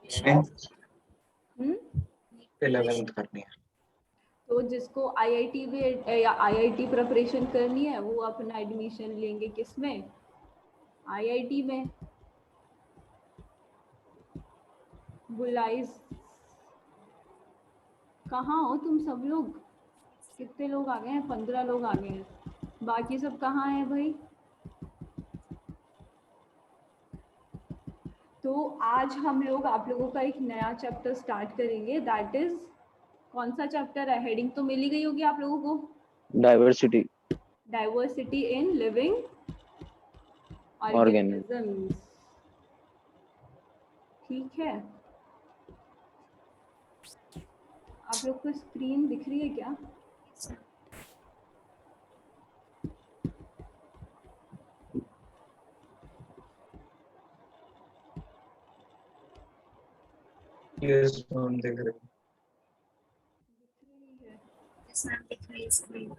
हम्म, 11th करनी है। तो जिसको आईआईटी में या आईआईटी प्रिपरेशन करनी है वो अपना एडमिशन लेंगे किसमें, आईआईटी में। बुलाइज कहाँ हो तुम सब लोग, कितने लोग आ गए हैं, 15 लोग आ गए हैं, बाकी सब कहाँ हैं भाई। तो आज हम लोग आप लोगों का एक नया चैप्टर स्टार्ट करेंगे, दैट इज कौन सा चैप्टर है, हेडिंग तो मिल ही गई होगी आप लोगों को, diversity diversity in living organism. Organisms. ठीक है, आप लोग को स्क्रीन दिख रही है क्या? यस मैम देख रहे हैं। दिख रही है स्क्रीन।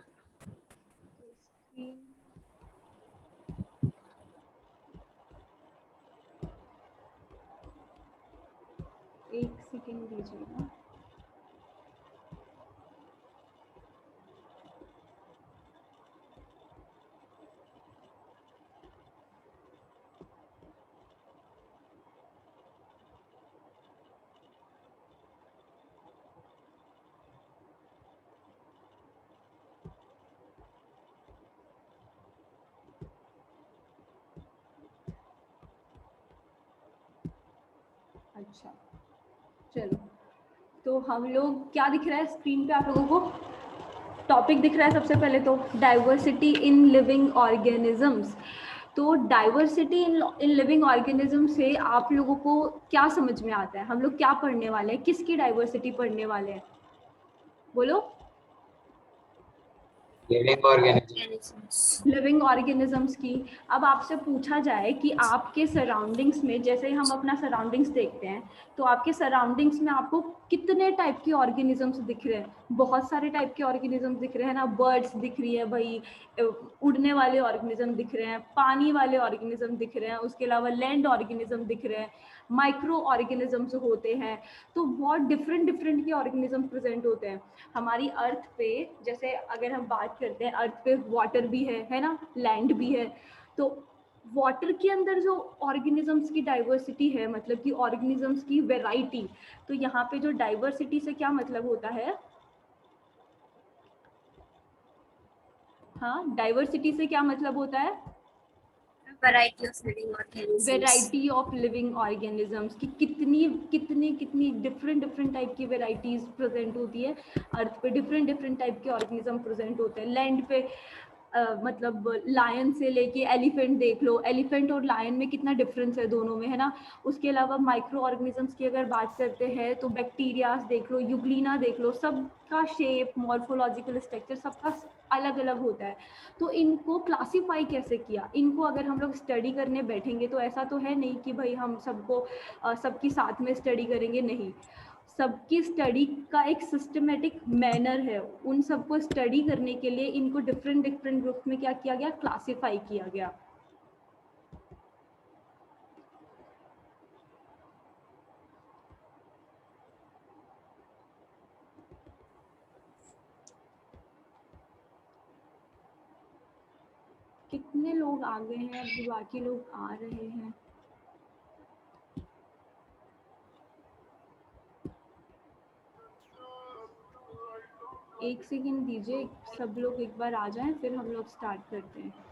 एक सेकेंड दीजिएगा। अच्छा चलो, तो हम लोग क्या दिख रहा है स्क्रीन पे आप लोगों को, टॉपिक दिख रहा है सबसे पहले तो डाइवर्सिटी इन लिविंग ऑर्गेनिजम्स। तो डाइवर्सिटी इन लिविंग ऑर्गेनिज्म से आप लोगों को क्या समझ में आता है, हम लोग क्या पढ़ने वाले हैं, किसकी डाइवर्सिटी पढ़ने वाले हैं, बोलो। Living organisms. लिविंग ऑर्गेनिजम्स की। अब आपसे पूछा जाए कि आपके सराउंडिंग्स में, जैसे हम अपना सराउंडिंग्स देखते हैं, तो आपके सराउंडिंग्स में आपको कितने टाइप के ऑर्गेनिजम्स दिख रहे हैं, बहुत सारे टाइप के ऑर्गेनिजम्स दिख रहे हैं ना, बर्ड्स दिख रही है भाई, उड़ने वाले ऑर्गेनिज्म दिख रहे हैं, पानी वाले ऑर्गेनिज्म दिख रहे हैं, उसके अलावा लैंड ऑर्गेनिज्म दिख रहे हैं, माइक्रो ऑर्गेनिजम्स होते हैं, तो बहुत डिफरेंट डिफरेंट के ऑर्गेनिज्म प्रेजेंट होते हैं हमारी अर्थ पे। जैसे अगर हम बात करते हैं, अर्थ पे वाटर भी है ना, लैंड भी है, तो वाटर के अंदर जो ऑर्गेनिजम्स की डाइवर्सिटी है, मतलब कि ऑर्गेनिजम्स की वेराइटी, तो यहाँ पे जो डाइवर्सिटी से क्या मतलब होता है, हाँ डाइवर्सिटी से क्या मतलब होता है, variety of living organisms, variety of living organisms की कितनी कितनी कितनी डिफरेंट डिफरेंट टाइप की वेराइटीज प्रेजेंट होती है अर्थ पे, डिफरेंट डिफरेंट टाइप के ऑर्गेनिज्म प्रेजेंट होते हैं लैंड पे। मतलब लायन से लेके एलिफेंट देख लो, एलिफेंट और लायन में कितना डिफरेंस है दोनों में, है ना। उसके अलावा माइक्रो ऑर्गेनिजम्स की अगर बात करते हैं तो बैक्टीरियाज देख लो, यूग्लिना देख लो, सबका शेप, मॉर्फोलॉजिकल स्ट्रक्चर सबका अलग अलग होता है। तो इनको क्लासीफाई कैसे किया, इनको अगर हम लोग स्टडी करने बैठेंगे तो ऐसा तो है नहीं कि भाई हम सबको सबकी साथ में स्टडी करेंगे, नहीं, सबकी स्टडी का एक सिस्टमेटिक मैनर है, उन सबको स्टडी करने के लिए इनको डिफरेंट डिफरेंट ग्रुप में क्या किया गया, क्लासिफाई किया गया। कितने लोग आ गए हैं, अभी बाकी लोग आ रहे हैं। एक सेकंड दीजिए, सब लोग एक बार आ जाएं, फिर हम लोग स्टार्ट करते हैं।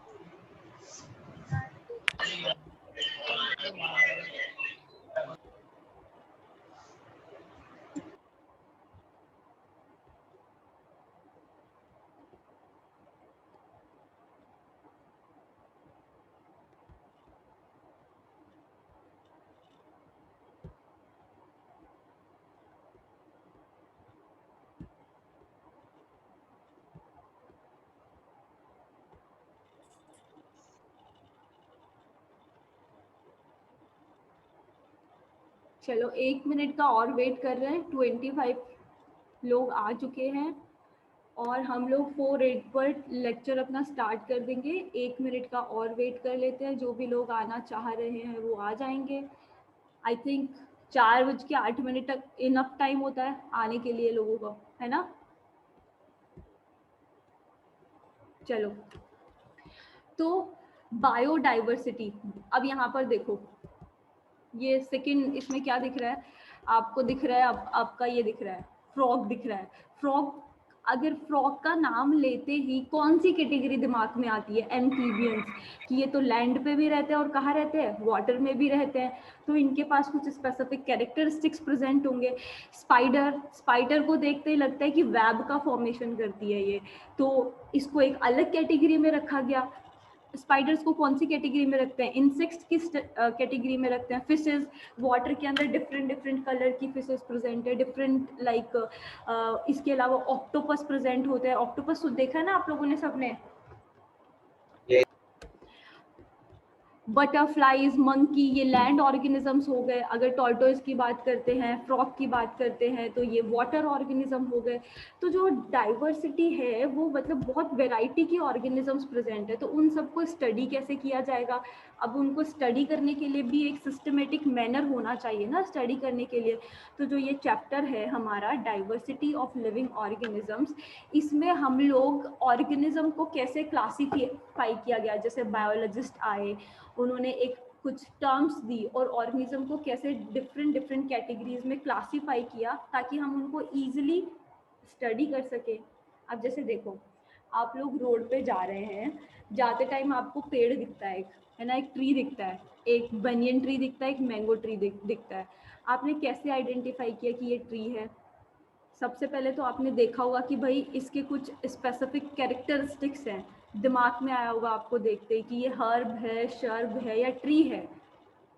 चलो 1 मिनट का और वेट कर रहे हैं, 25 लोग आ चुके हैं और हम लोग 4:08 पर लेक्चर अपना स्टार्ट कर देंगे। 1 मिनट का और वेट कर लेते हैं, जो भी लोग आना चाह रहे हैं वो आ जाएंगे। आई थिंक 4:08 तक इनफ टाइम होता है आने के लिए लोगों को, है ना? चलो, तो बायोडाइवर्सिटी, अब यहाँ पर देखो, ये सेकंड इसमें क्या दिख रहा है आपको? दिख रहा है आपका ये दिख रहा है, फ्रॉग दिख रहा है। फ्रॉग, अगर फ्रॉग का नाम लेते ही कौन सी कैटेगरी दिमाग में आती है? एम्फीबियंस, कि ये तो लैंड पे भी रहते हैं और कहाँ रहते हैं? वाटर में भी रहते हैं, तो इनके पास कुछ स्पेसिफिक कैरेक्टरिस्टिक्स प्रेजेंट होंगे। स्पाइडर को देखते ही लगता है कि वेब का फॉर्मेशन करती है ये, तो इसको एक अलग कैटेगरी में रखा गया। स्पाइडर्स को कौन सी कैटेगरी में रखते हैं? इंसेक्ट्स की कैटेगरी में रखते हैं। फिशेस, वाटर के अंदर डिफरेंट डिफरेंट कलर की फिशेस प्रेजेंट है, डिफरेंट लाइक इसके अलावा ऑक्टोपस प्रेजेंट होते हैं। ऑक्टोपस तो देखा है ना आप लोगों ने सबने? बटरफ्लाईज, मंकी, ये लैंड ऑर्गेनिजम्स हो गए। अगर टॉर्टोइज की बात करते हैं, फ्रॉग की बात करते हैं, तो ये वाटर ऑर्गेनिज्म हो गए। तो जो डाइवर्सिटी है वो मतलब बहुत वैरायटी की ऑर्गेनिजम्स प्रेजेंट है, तो उन सबको स्टडी कैसे किया जाएगा? अब उनको स्टडी करने के लिए भी एक सिस्टमेटिक मैनर होना चाहिए ना स्टडी करने के लिए। तो जो ये चैप्टर है हमारा डाइवर्सिटी ऑफ लिविंग ऑर्गेनिजम्स, इसमें हम लोग ऑर्गेनिज्म को कैसे क्लासीफाई किया गया, जैसे बायोलॉजिस्ट आए, उन्होंने एक कुछ टर्म्स दी और ऑर्गेनिज्म को कैसे डिफरेंट डिफरेंट कैटेगरीज में क्लासीफाई किया ताकि हम उनको इजीली स्टडी कर सके। अब जैसे देखो, आप लोग रोड पे जा रहे हैं, जाते टाइम आपको पेड़ दिखता है, है ना, एक ट्री दिखता है, एक बनियन ट्री दिखता है, एक मैंगो ट्री दिखता है। आपने कैसे आइडेंटिफाई किया कि ये ट्री है? सबसे पहले तो आपने देखा होगा कि भाई इसके कुछ स्पेसिफिक कैरेक्टरिस्टिक्स हैं, दिमाग में आया होगा आपको देखते ही कि ये हर्ब है, शर्ब है या ट्री है।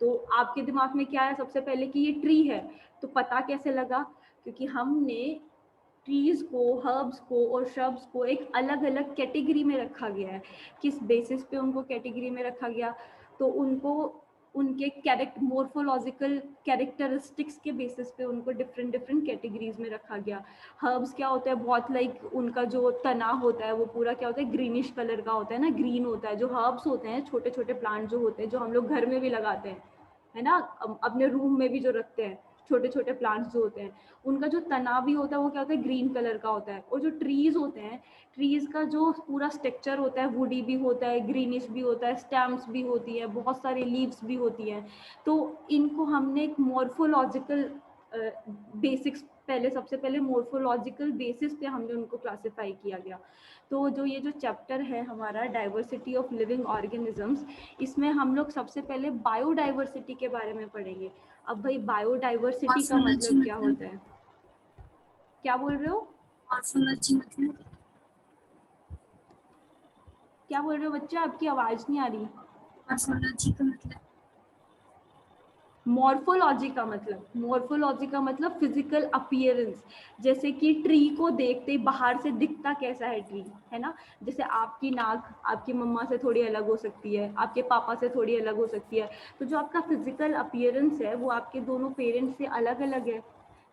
तो आपके दिमाग में क्या है सबसे पहले? कि ये ट्री है। तो पता कैसे लगा? क्योंकि हमने ट्रीज को, हर्ब्स को और श्रब्स को एक अलग अलग कैटेगरी में रखा गया है। किस बेसिस पे उनको कैटेगरी में रखा गया? तो उनको उनके मोर्फोलॉजिकल कैरेक्टरिस्टिक्स के बेसिस पे उनको डिफरेंट डिफरेंट कैटेगरीज में रखा गया। हर्ब्स क्या होता है? बहुत लाइक उनका जो तना होता है वो पूरा क्या होता है? ग्रीनिश कलर का होता है ना, ग्रीन होता है। जो हर्ब्स होते हैं, छोटे छोटे प्लांट जो होते हैं, जो हम लोग घर में भी लगाते हैं, है ना, अपने रूम में भी जो रखते हैं, छोटे छोटे प्लांट्स जो होते हैं, उनका जो तना भी होता है वो क्या होता है? ग्रीन कलर का होता है। और जो ट्रीज होते हैं, ट्रीज का जो पूरा स्ट्रक्चर होता है, वुडी भी होता है, ग्रीनिश भी होता है, स्टेम्स भी होती है, बहुत सारी लीव्स भी होती हैं। तो इनको हमने एक मॉर्फोलॉजिकल बेसिक्स, पहले सबसे पहले मॉर्फोलॉजिकल बेसिस पे हमने उनको क्लासिफाई किया गया। तो जो ये जो चैप्टर है हमारा डाइवर्सिटी ऑफ लिविंग ऑर्गेनिजम्स, इसमें हम लोग सबसे पहले बायोडाइवर्सिटी के बारे में पढ़ेंगे। अब भाई बायोडाइवर्सिटी का मतलब क्या होता है? क्या बोल रहे हो? मॉर्फोलॉजी मतलब क्या बोल रहे हो बच्चा? आपकी आवाज नहीं आ रही। मॉर्फोलॉजी का मतलब मॉर्फोलॉजी का मतलब फिजिकल अपीयरेंस। जैसे कि ट्री को देखते ही बाहर से दिखता कैसा है ट्री, है ना? जैसे आपकी नाक आपकी मम्मा से थोड़ी अलग हो सकती है, आपके पापा से थोड़ी अलग हो सकती है। तो जो आपका फिजिकल अपीयरेंस है वो आपके दोनों पेरेंट्स से अलग अलग है,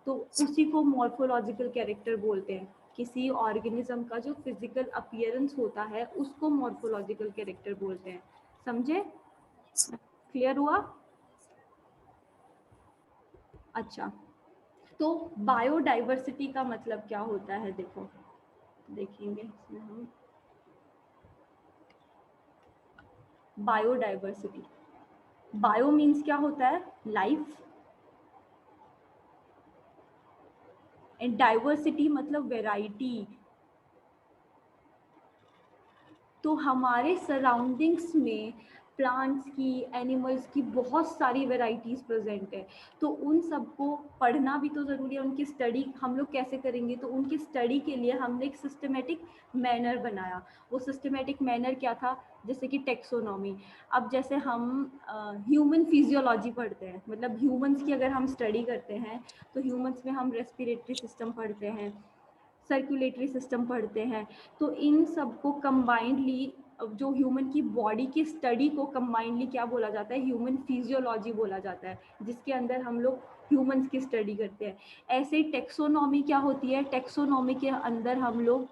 तो उसी को मॉर्फोलॉजिकल कैरेक्टर बोलते हैं। किसी ऑर्गेनिज्म का जो फिजिकल अपीयरेंस होता है उसको मॉर्फोलॉजिकल कैरेक्टर बोलते हैं। समझे? क्लियर हुआ? अच्छा, तो बायोडाइवर्सिटी का मतलब क्या होता है? देखो, देखेंगे इसमें हम बायोडाइवर्सिटी। बायो मीन्स क्या होता है? लाइफ, एंड डाइवर्सिटी मतलब वैरायटी। तो हमारे सराउंडिंग्स में प्लांट्स की, एनिमल्स की बहुत सारी वैरायटीज़ प्रेजेंट है। तो उन सबको पढ़ना भी तो ज़रूरी है। उनकी स्टडी हम लोग कैसे करेंगे? तो उनकी स्टडी के लिए हमने एक सिस्टमेटिक मैनर बनाया। वो सिस्टमेटिक मैनर क्या था? जैसे कि टेक्सोनॉमी। अब जैसे हम ह्यूमन फिजियोलॉजी पढ़ते हैं, मतलब ह्यूमंस की अगर हम स्टडी करते हैं तो ह्यूमंस में हम रेस्पिरेटरी सिस्टम पढ़ते हैं, सर्कुलेटरी सिस्टम पढ़ते हैं। तो इन सबको कंबाइंडली, जो ह्यूमन की बॉडी की स्टडी को कंबाइंडली क्या बोला जाता है? ह्यूमन फिजियोलॉजी बोला जाता है, जिसके अंदर हम लोग ह्यूमंस की स्टडी करते हैं। ऐसे ही टेक्सोनॉमी क्या होती है? टेक्सोनॉमी के अंदर हम लोग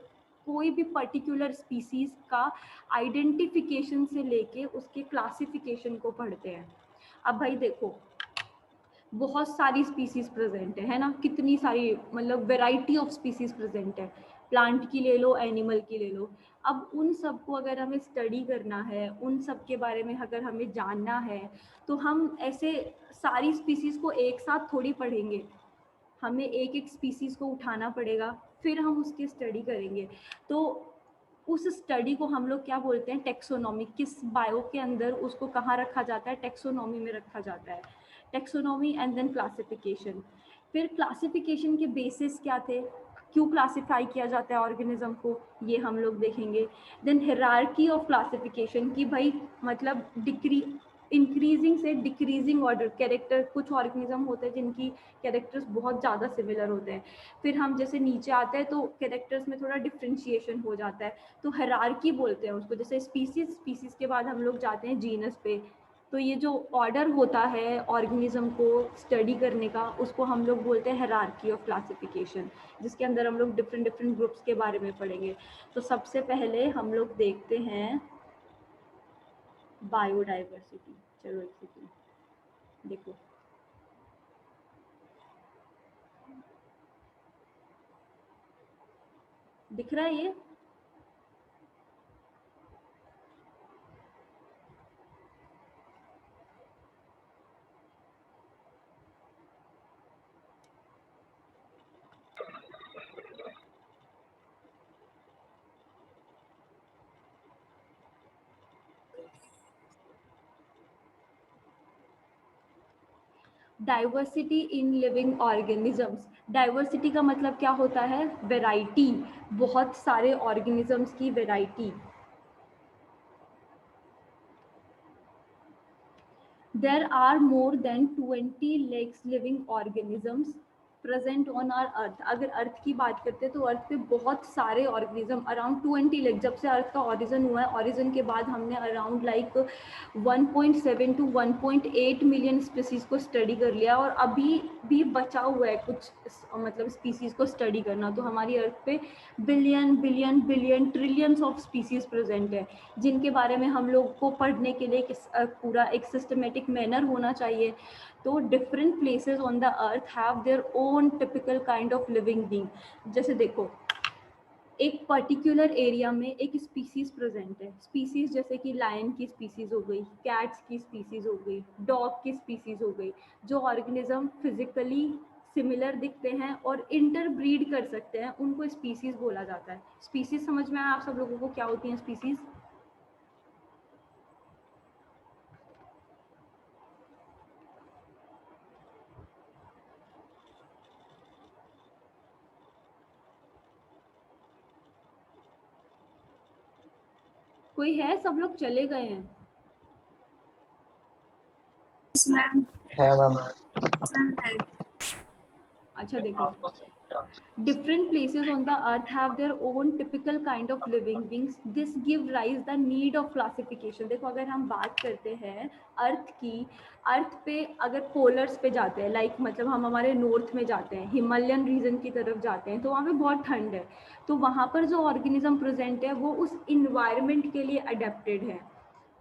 कोई भी पर्टिकुलर स्पीसीज का आइडेंटिफिकेशन से लेके उसके क्लासिफिकेशन को पढ़ते हैं। अब भाई देखो, बहुत सारी स्पीसीज प्रेजेंट है ना, कितनी सारी, मतलब वेराइटी ऑफ स्पीसीज प्रेजेंट है, प्लांट की ले लो, एनिमल की ले लो। अब उन सब को अगर हमें स्टडी करना है, उन सब के बारे में अगर हमें जानना है, तो हम ऐसे सारी स्पीसीज को एक साथ थोड़ी पढ़ेंगे, हमें एक एक स्पीसीज को उठाना पड़ेगा, फिर हम उसकी स्टडी करेंगे। तो उस स्टडी को हम लोग क्या बोलते हैं, टेक्सोनॉमी। किस बायो के अंदर उसको कहाँ रखा जाता है, टेक्सोनॉमी में रखा जाता है। Taxonomy and then classification. फिर क्लासिफिकेशन के बेसिस क्या थे, क्यों क्लासिफाई किया जाता है ऑर्गेनिज्म को, ये हम लोग देखेंगे। देन हिरार्की ऑफ क्लासिफिकेशन की भाई मतलब इंक्रीजिंग से डिक्रीजिंग ऑर्डर, कैरेक्टर, कुछ ऑर्गेनिज्म होते हैं जिनकी कैरेक्टर्स बहुत ज़्यादा सिमिलर होते हैं, फिर हम जैसे नीचे आते हैं तो कैरेक्टर्स में थोड़ा डिफ्रेंशिएशन हो जाता है, तो हायरार्की बोलते हैं उसको। जैसे स्पीसीज के बाद हम लोग जाते हैं जीनस पे, तो ये जो ऑर्डर होता है ऑर्गेनिज्म को स्टडी करने का, उसको हम लोग बोलते हैं हायरार्की ऑफ क्लासिफिकेशन, जिसके अंदर हम लोग डिफरेंट डिफरेंट ग्रुप्स के बारे में पढ़ेंगे। तो सबसे पहले हम लोग देखते हैं बायोडाइवर्सिटी। चलो एक सेकेंड, देखो दिख रहा है ये, diversity in living organisms. Diversity का मतलब क्या होता है, वेराइटी, बहुत सारे ऑर्गेनिजम्स की variety. There are more than 20 lakes living organisms present on our earth। अगर अर्थ की बात करते हैं तो अर्थ पे बहुत सारे ऑर्गेनिज्म, अराउंड 20 लेक, जब से अर्थ का ऑरिजन हुआ है, ऑरिजन के बाद हमने around like 1.7 to 1.8 million species को स्टडी कर लिया, और अभी भी बचा हुआ है कुछ मतलब स्पीसीज को स्टडी करना। तो हमारी अर्थ पे billion billion billion trillions of species present है, जिनके बारे में हम लोग को पढ़ने के लिए पूरा एक सिस्टमेटिक मैनर होना चाहिए। तो different places on the earth have their own typical kind of living being. जैसे देखो, एक पर्टिकुलर एरिया में एक स्पीसीज प्रेजेंट है, स्पीसीज जैसे कि लायन की स्पीसीज हो गई, कैट्स की स्पीसीज हो गई, डॉग की स्पीसीज हो गई, जो ऑर्गेनिज्म फिजिकली सिमिलर दिखते हैं और इंटरब्रीड कर सकते हैं, उनको स्पीसीज बोला जाता है। स्पीसीज समझ में आया आप सब लोगों को, क्या होती हैं स्पीसीज? कोई है, सब लोग चले गए हैं? Yes, ma'am. है मैम। Ma'am. अच्छा देखो, different places on the earth have their own typical kind of living beings, this give rise the need of classification। देखो अगर हम बात करते हैं अर्थ की, अर्थ पे अगर पोलर्स पे जाते हैं, लाइक मतलब हम हमारे नॉर्थ में जाते हैं, हिमालयन रीजन की तरफ जाते हैं, तो वहाँ पे बहुत ठंड है, तो वहाँ पर जो ऑर्गेनिज्म प्रेजेंट है वो उस इन्वायरमेंट के लिए अडेप्टेड है।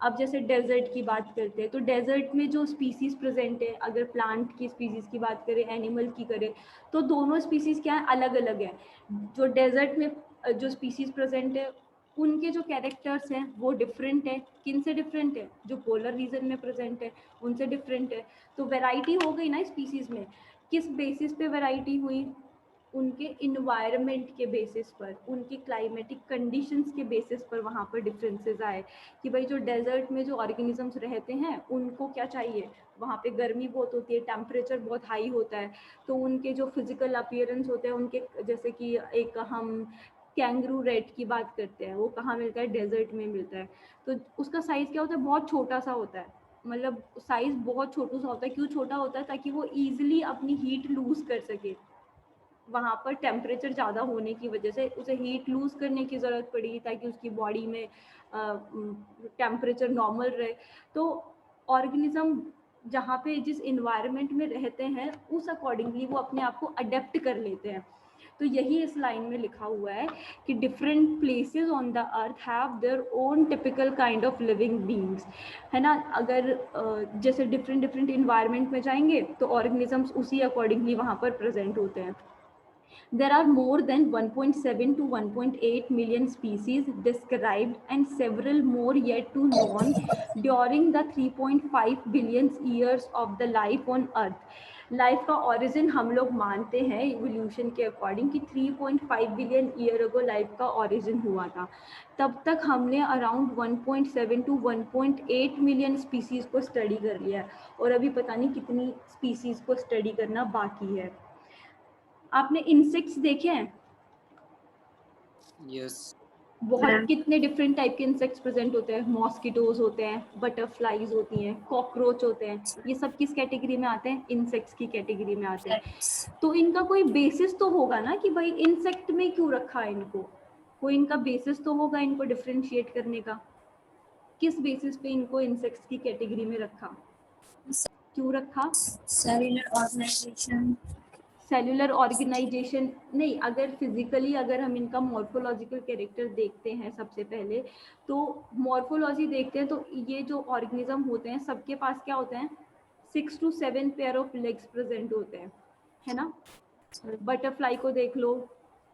अब जैसे डेजर्ट की बात करते हैं, तो डेजर्ट में जो स्पीसीज प्रेजेंट है, अगर प्लांट की स्पीसीज की बात करें, एनिमल की करें, तो दोनों स्पीसीज क्या है, अलग अलग है। जो डेजर्ट में जो स्पीसीज प्रेजेंट है, उनके जो कैरेक्टर्स हैं वो डिफरेंट है। किन से डिफरेंट है? जो पोलर रीजन में प्रेजेंट है उनसे डिफरेंट है। तो वैरायटी हो गई ना स्पीसीज में, किस बेसिस पे वैरायटी हुई? उनके इन्वायरमेंट के बेसिस पर, उनकी क्लाइमेटिक कंडीशंस के बेसिस पर वहाँ पर डिफरेंसेस आए कि भाई जो डेजर्ट में जो ऑर्गेनिजम्स रहते हैं उनको क्या चाहिए, वहाँ पे गर्मी बहुत होती है, टेम्परेचर बहुत हाई होता है, तो उनके जो फिजिकल अपीयरेंस होते हैं उनके, जैसे कि एक हम कैंगरू रेट की बात करते हैं, वो कहाँ मिलता है? डेजर्ट में मिलता है। तो उसका साइज़ क्या होता है? बहुत छोटा सा होता है, मतलब साइज़ बहुत छोटा सा होता है। क्यों छोटा होता है? ताकि वो ईजिली अपनी हीट लूज कर सके, वहाँ पर टेम्परेचर ज़्यादा होने की वजह से उसे हीट लूज़ करने की ज़रूरत पड़ी ताकि उसकी बॉडी में टेम्परेचर नॉर्मल रहे। तो ऑर्गेनिज्म जहाँ पे जिस इन्वायरमेंट में रहते हैं उस अकॉर्डिंगली वो अपने आप को अडेप्ट कर लेते हैं। तो यही इस लाइन में लिखा हुआ है कि different places on the earth have their own typical kind of living beings, है ना। अगर जैसे डिफरेंट डिफरेंट इन्वायरमेंट में जाएंगे तो ऑर्गेनिजम्स उसी अकॉर्डिंगली वहाँ पर प्रेजेंट होते हैं। There are more than 1.7 to 1.8 million species described and several more yet to known during the 3.5 billion years of the life on earth. Life का ओरिजिन हम लोग मानते हैं इवोल्यूशन के अकॉर्डिंग कि 3.5 बिलियन ईयर अगो लाइफ का origin हुआ था। तब तक हमने अराउंड 1.7 टू 1.8 मिलियन स्पीसीज को स्टडी कर लिया है और अभी पता नहीं कितनी स्पीसीज को स्टडी करना बाकी है। आपने इंसेक्ट्स देखे हैं? Yes. बहुत कितने डिफरेंट टाइप के इंसेक्ट्स प्रेजेंट होते हैं। मॉस्किटोज होते हैं, बटरफ्लाईज होती हैं, कॉकरोच होते हैं। ये सब किस कैटेगरी में आते हैं? इंसेक्ट्स की कैटेगरी में आते हैं। तो इनका कोई बेसिस तो होगा ना कि भाई इंसेक्ट में क्यों रखा है इनको, कोई इनका बेसिस तो होगा इनको डिफरेंशिएट करने का। किस बेसिस पे इनको इंसेक्ट्स की कैटेगरी में रखा, क्यों रखा? Cellular organisation. सेलुलर ऑर्गेनाइजेशन नहीं, अगर फिजिकली अगर हम इनका मॉर्फोलॉजिकल कैरेक्टर देखते हैं सबसे पहले, तो मॉर्फोलॉजी देखते हैं तो ये जो ऑर्गेनिज्म होते हैं सबके पास क्या होते हैं? 6 to 7 pair of legs present होते हैं, है ना। बटरफ्लाई को देख लो,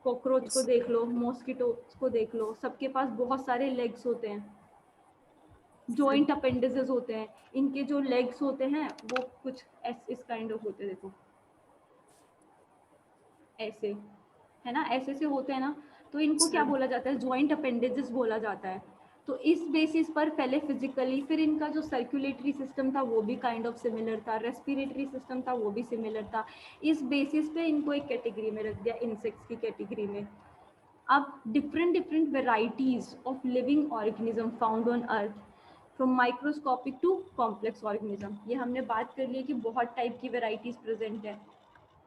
कॉकरोच को देख लो, मॉस्किटो को देख लो, सबके पास बहुत सारे लेग्स होते हैं, जॉइंट अपेंडिसेस होते हैं। इनके जो लेग्स होते हैं वो कुछ इस काइंड ऑफ होते हैं, देखो ऐसे, है ना, ऐसे से होते हैं ना। तो इनको क्या बोला जाता है? जॉइंट अपेंडेजेस बोला जाता है। तो इस बेसिस पर पहले फिजिकली, फिर इनका जो सर्कुलेटरी सिस्टम था वो भी काइंड ऑफ सिमिलर था, रेस्पिरेटरी सिस्टम था वो भी सिमिलर था। इस बेसिस पे इनको एक कैटेगरी में रख दिया, इंसेक्ट्स की कैटेगरी में। अब different different varieties of living organism found on earth, from microscopic to complex organism. ये हमने बात कर ली कि बहुत टाइप की वेराइटीज प्रेजेंट है।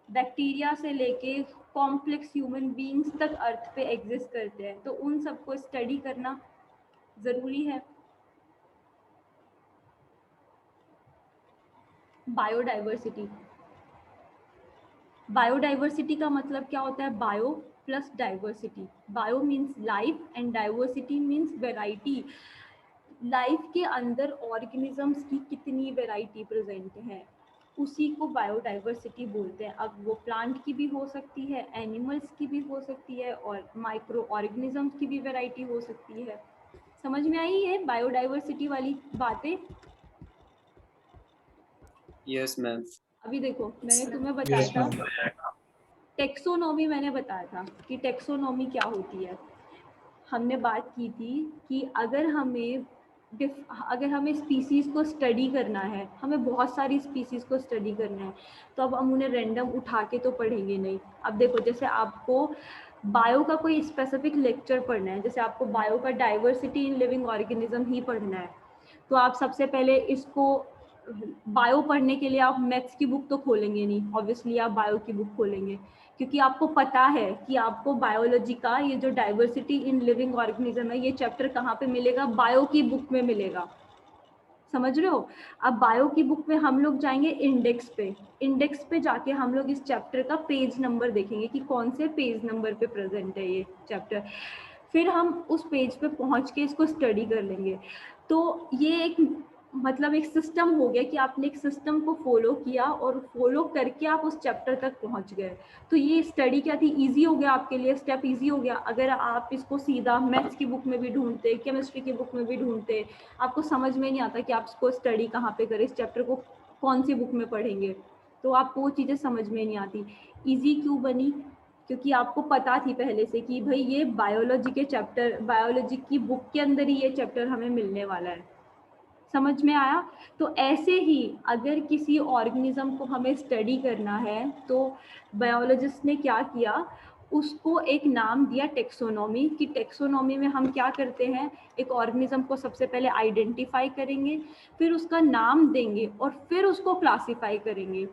बैक्टीरिया से लेके कॉम्प्लेक्स ह्यूमन बीइंग्स तक अर्थ पे एग्जिस्ट करते हैं, तो उन सबको स्टडी करना जरूरी है। बायोडाइवर्सिटी, बायोडाइवर्सिटी का मतलब क्या होता है? Bio plus diversity. Bio means life and diversity means variety. Life के अंदर ऑर्गेनिजम्स की कितनी वेराइटी प्रेजेंट है, उसी को बायोडाइवर्सिटी बोलते हैं। अब वो प्लांट की भी हो सकती है, एनिमल्स की भी हो सकती है, और माइक्रो ऑर्गेनिजम्स की भी वेराइटी हो सकती है। समझ में आई है बायोडाइवर्सिटी वाली बातें? Yes, ma'am. अभी देखो मैंने तुम्हें बताया Yes, था ma'am. टेक्सोनॉमी, मैंने बताया था कि टेक्सोनॉमी क्या होती है। हमने बात की थी कि अगर हमें स्पीसीज को स्टडी करना है, हमें बहुत सारी स्पीसीज को स्टडी करना है, तो अब हम उन्हें रैंडम उठा के तो पढ़ेंगे नहीं। अब देखो, जैसे आपको बायो का कोई स्पेसिफिक लेक्चर पढ़ना है, जैसे आपको बायो का डाइवर्सिटी इन लिविंग ऑर्गेनिज्म ही पढ़ना है, तो आप सबसे पहले इसको बायो पढ़ने के लिए आप मैथ्स की बुक तो खोलेंगे नहीं, ऑब्वियसली आप बायो की बुक खोलेंगे, क्योंकि आपको पता है कि आपको बायोलॉजी का ये जो डाइवर्सिटी इन लिविंग ऑर्गेनिज्म है, ये चैप्टर कहाँ पे मिलेगा? बायो की बुक में मिलेगा। समझ रहे हो? अब बायो की बुक में हम लोग जाएंगे इंडेक्स पे, इंडेक्स पे जाके हम लोग इस चैप्टर का पेज नंबर देखेंगे कि कौन से पेज नंबर पे प्रेजेंट है ये चैप्टर, फिर हम उस पेज पे पहुंच के इसको स्टडी कर लेंगे। तो ये एक मतलब एक सिस्टम हो गया कि आपने एक सिस्टम को फॉलो किया और फॉलो करके आप उस चैप्टर तक पहुंच गए। तो ये स्टडी क्या थी? इजी हो गया आपके लिए, स्टेप इजी हो गया। अगर आप इसको सीधा मैथ्स की बुक में भी ढूंढते, केमिस्ट्री की बुक में भी ढूंढते, आपको समझ में नहीं आता कि आप इसको स्टडी कहाँ पे करें, इस चैप्टर को कौन सी बुक में पढ़ेंगे, तो आपको वो चीज़ें समझ में नहीं आती। ईजी क्यों बनी? क्योंकि आपको पता थी पहले से कि भाई ये बायोलॉजी के चैप्टर, बायोलॉजी की बुक के अंदर ही ये चैप्टर हमें मिलने वाला है। समझ में आया? तो ऐसे ही अगर किसी ऑर्गेनिज्म को हमें स्टडी करना है तो बायोलॉजिस्ट ने क्या किया, उसको एक नाम दिया टेक्सोनॉमी। कि टेक्सोनॉमी में हम क्या करते हैं, एक ऑर्गेनिज्म को सबसे पहले आइडेंटिफाई करेंगे, फिर उसका नाम देंगे और फिर उसको क्लासिफाई करेंगे।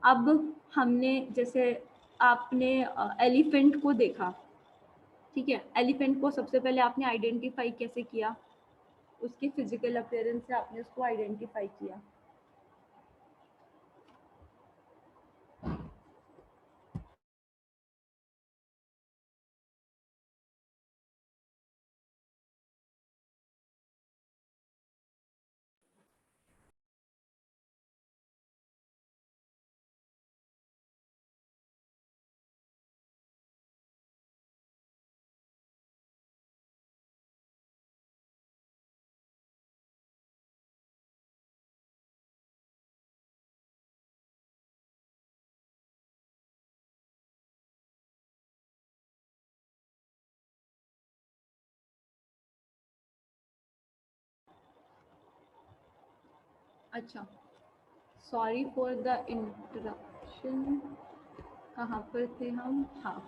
अब हमने जैसे आपने एलिफेंट को देखा, ठीक है, एलिफेंट को सबसे पहले आपने आइडेंटिफाई कैसे किया? उसके फिजिकल अपीयरेंस से आपने उसको आइडेंटिफाई किया। अच्छा, सॉरी फॉर द इंटरप्शन। कहाँ पर थे हम? हाँ,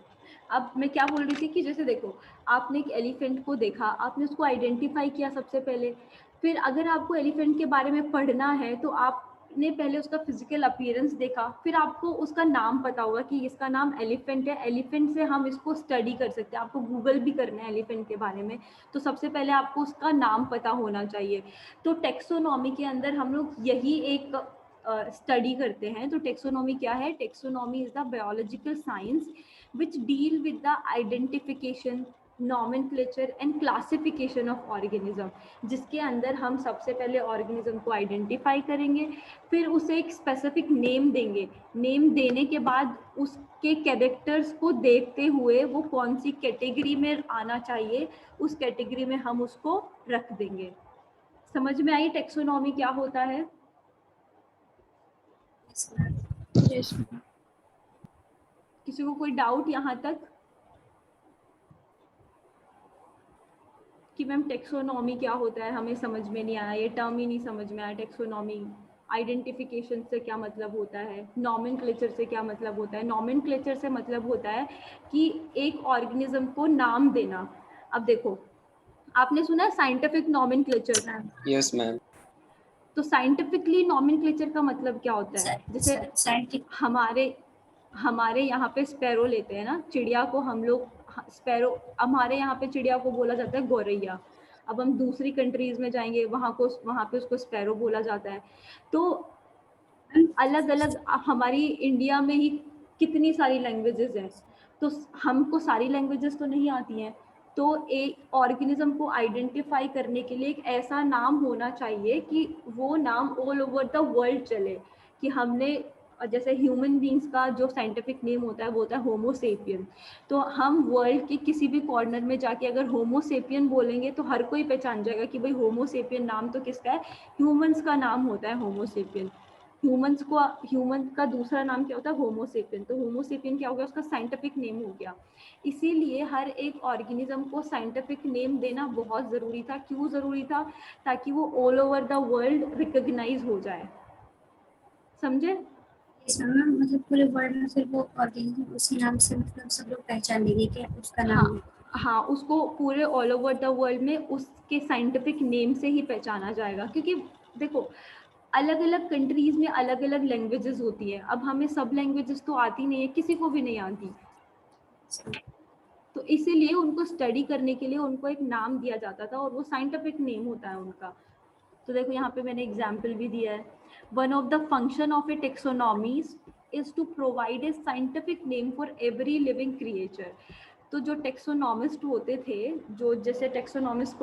अब मैं क्या बोल रही थी कि जैसे देखो, आपने एक एलिफेंट को देखा, आपने उसको आइडेंटिफाई किया सबसे पहले, फिर अगर आपको एलिफेंट के बारे में पढ़ना है तो आपने पहले उसका फिजिकल अपीयरेंस देखा, फिर आपको उसका नाम पता होगा कि इसका नाम एलिफेंट है, एलिफेंट से हम इसको स्टडी कर सकते हैं, आपको गूगल भी करना है एलिफेंट के बारे में, तो सबसे पहले आपको उसका नाम पता होना चाहिए। तो टेक्सोनॉमी के अंदर हम लोग यही एक स्टडी करते हैं। तो टेक्सोनॉमी क्या है? Taxonomy is the biological science which deal with the identification, nomenclature and classification of organism, जिसके अंदर हम सबसे पहले ऑर्गेनिज्म को आइडेंटिफाई करेंगे, फिर उसे एक स्पेसिफिक नेम देंगे, नेम देने के बाद उसके कैरेक्टर्स को देखते हुए वो कौन सी कैटेगरी में आना चाहिए, उस कैटेगरी में हम उसको रख देंगे। समझ में आई टेक्सोनॉमी क्या होता है? Yes, ma'am. Yes, ma'am. किसी को कोई डाउट यहाँ तक कि मैम टेक्सोनॉमी क्या होता है? हमें समझ में नहीं आया, ये टर्म ही नहीं समझ में आया। टेक्सोनॉमी, आइडेंटिफिकेशन से क्या मतलब होता है, नॉमेनक्लेचर से क्या मतलब होता है? नॉमेनक्लेचर से मतलब होता है कि एक ऑर्गेनिज्म को नाम देना। अब देखो, आपने सुना है scientific nomenclature? Ma'am. Yes, ma'am. तो साइंटिफिकली नॉमेनक्लेचर का मतलब क्या होता है? जैसे Scientific. हमारे यहाँ पे स्पैरो लेते हैं ना, चिड़िया को हम लोग स्पैरो, हमारे यहाँ पे चिड़िया को बोला जाता है गौरैया। अब हम दूसरी कंट्रीज में जाएंगे, वहाँ पे उसको स्पैरो बोला जाता है। तो अलग अलग, हमारी इंडिया में ही कितनी सारी लैंग्वेजेस हैं, तो हमको सारी लैंग्वेजेस तो नहीं आती हैं। तो एक ऑर्गेनिज्म को आइडेंटिफाई करने के लिए एक ऐसा नाम होना चाहिए कि वो नाम ऑल ओवर द वर्ल्ड चले, कि हमने, जैसे ह्यूमन बींग्स का जो साइंटिफिक नेम होता है वो होता है होमोसेपियन। तो हम वर्ल्ड के किसी भी कॉर्नर में जाके अगर होमोसेपियन बोलेंगे तो हर कोई पहचान जाएगा कि भाई होमोसेपियन नाम तो किसका है? ह्यूमंस का नाम होता है होमोसेपियन। ह्यूमन का दूसरा नाम क्या होता है? होमोसेपियन। तो होमोसेपियन क्या हो गया? उसका साइंटिफिक नेम हो गया। इसीलिए हर एक ऑर्गेनिज्म को साइंटिफिक नेम देना बहुत ज़रूरी था। क्यों ज़रूरी था? ताकि वो all over the world recognise हो जाए। समझे? Yes, ma'am. मतलब पूरे वर्ल्ड में फिर वो ऑर्गेनिज्म उसी नाम से मतलब सब लोग पहचान लेंगे कि उसका नाम है। हाँ, उसको पूरे ऑल ओवर द वर्ल्ड में उसके साइंटिफिक नेम से ही पहचाना जाएगा। क्योंकि देखो, अलग अलग कंट्रीज में अलग अलग लैंग्वेजेस होती है। अब हमें सब लैंग्वेजेस तो आती नहीं है, किसी को भी नहीं आती, तो इसीलिए उनको स्टडी करने के लिए उनको एक नाम दिया जाता था, और वो साइंटिफिक नेम होता है उनका। तो देखो यहाँ पे मैंने एग्जाम्पल भी दिया है। One of the function of a taxonomy is to provide a scientific name for every living creature. तो जो टेक्सोनॉमिस्ट होते थे, जो जैसे टेक्सोनॉमिस्ट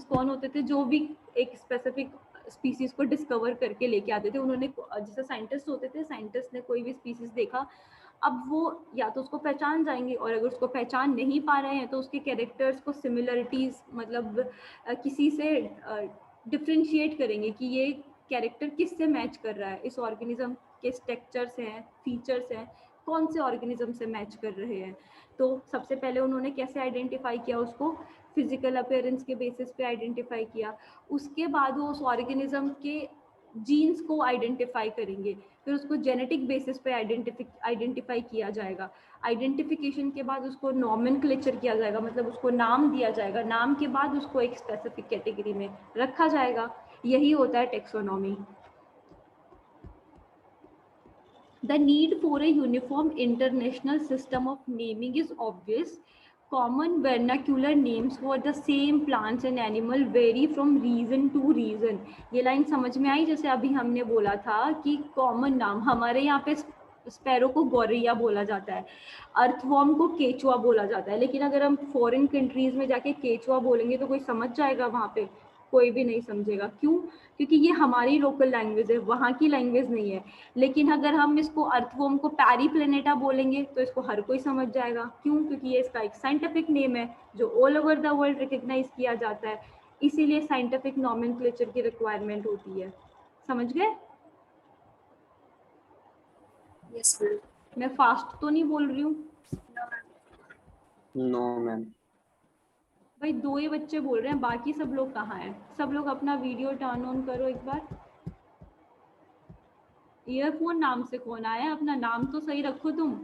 कौन होते थे? जो भी एक स्पेसिफिक स्पीसीज को डिस्कवर करके लेके आते थे। उन्होंने, जैसे साइंटिस्ट होते थे, साइंटिस्ट ने कोई भी स्पीसीज देखा, अब वो या तो उसको पहचान जाएंगे, और अगर उसको पहचान नहीं पा रहे हैं तो उसके कैरेक्टर्स को सिमिलरिटीज, मतलब किसी से डिफ्रेंशिएट करेंगे कि ये कैरेक्टर किससे मैच कर रहा है, इस ऑर्गेनिज्म के स्ट्रक्चर्स हैं, फीचर्स हैं, कौन से ऑर्गेनिज्म से मैच कर रहे हैं। तो सबसे पहले उन्होंने कैसे आइडेंटिफाई किया? उसको फिजिकल अपीयरेंस के बेसिस पे आइडेंटिफाई किया। उसके बाद वो उस ऑर्गेनिज्म के जीन्स को आइडेंटिफाई करेंगे, फिर उसको जेनेटिक बेसिस पे आइडेंटिफाई किया जाएगा। आइडेंटिफिकेशन के बाद उसको नॉमेनक्लेचर किया जाएगा, मतलब उसको नाम दिया जाएगा। नाम के बाद उसको एक स्पेसिफिक कैटेगरी में रखा जाएगा। यही होता है taxonomy. The need for a uniform international system of naming is obvious. Common vernacular names for the same plants and animal vary from region to region. ये लाइन समझ में आई? जैसे अभी हमने बोला था कि कॉमन नाम, हमारे यहाँ पे स्पैरो को गौरैया बोला जाता है, अर्थवॉर्म को केचुआ बोला जाता है। लेकिन अगर हम फॉरेन कंट्रीज में जाके केचुआ बोलेंगे तो कोई समझ जाएगा? वहाँ पे कोई भी नहीं समझेगा। क्यों? क्योंकि ये हमारी लोकल लैंग्वेज है, वहाँ की लैंग्वेज नहीं है। लेकिन अगर हम इसको अर्थवॉर्म को पैरी प्लेनेटा बोलेंगे तो इसको हर कोई समझ जाएगा। क्यों? क्योंकि ये इसका एक साइंटिफिक नेम है जो all over the world recognise किया जाता है। इसीलिए साइंटिफिक नॉमेनक्लेचर की रिक्वायरमेंट होती है। समझ गए? Yes, ma'am. मैं फास्ट तो नहीं बोल रही हूँ? No, ma'am. No, ma'am. भाई 2 ही बच्चे बोल रहे हैं, बाकी सब लोग कहाँ हैं? सब लोग अपना वीडियो टर्न ऑन करो एक बार। ईयरफोन नाम से कौन आया? अपना नाम तो सही रखो तुम।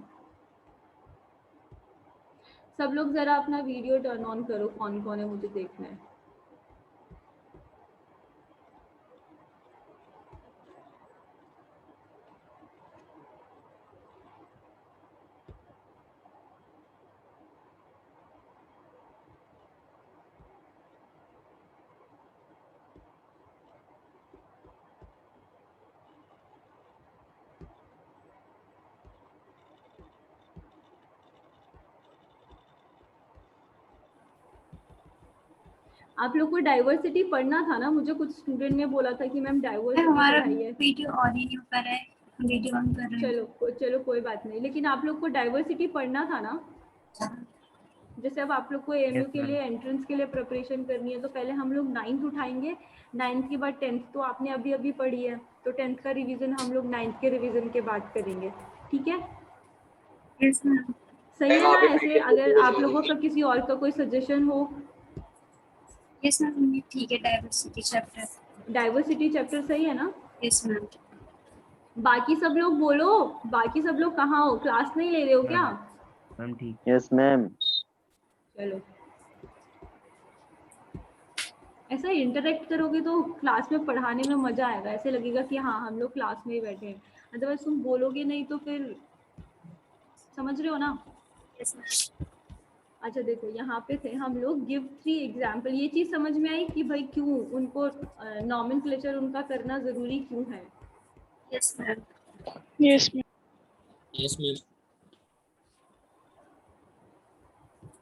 सब लोग जरा अपना वीडियो टर्न ऑन करो, कौन कौन है मुझे देखना है। आप लोग को डाइवर्सिटी पढ़ना था ना? मुझे कुछ स्टूडेंट ने बोला था कि मैम डाइवर्सिटी हमारा पढ़ाई है। वीडियो ऑन ही नहीं हो पा रहा है, वीडियो ऑन कर रहे हैं। चलो कोई बात नहीं, लेकिन आप लोग को डाइवर्सिटी पढ़ना था ना? जैसे अब आप लोग को एएमयू Yes, के ma'am. लिए एंट्रेंस के लिए प्रिपरेशन करनी है, तो पहले हम लोग 9th उठाएंगे। 9th के बाद 10th तो आपने अभी अभी पढ़ी है, तो 10th का रिवीजन हम लोग 9th के रिवीजन के बाद करेंगे, ठीक है? Yes ma'am. सही है ना? ऐसे अगर आप लोगों का किसी और का कोई सजेशन हो। यस मैम, ठीक है। डाइवर्सिटी चैप्टर, डाइवर्सिटी चैप्टर सही है ना? Yes ma'am. बाकी सब लोग बोलो, बाकी सब लोग कहाँ हो? क्लास नहीं ले रहे हो क्या? मैम ठीक। Yes ma'am. चलो, ऐसा इंटरेक्ट करोगे तो क्लास में पढ़ाने में मजा आएगा, ऐसे लगेगा कि हाँ हम लोग क्लास में ही बैठे हैं। अदरवाइज तुम बोलोगे नहीं तो फिर, समझ रहे हो ना? Yes ma'am. अच्छा देखो, यहाँ पे थे हम लोग गिव 3 एग्जाम्पल। ये चीज समझ में आई कि भाई क्यों उनको नॉमेनक्लेचर उनका करना जरूरी क्यों है? Yes ma'am. Yes, ma'am. Yes, ma'am.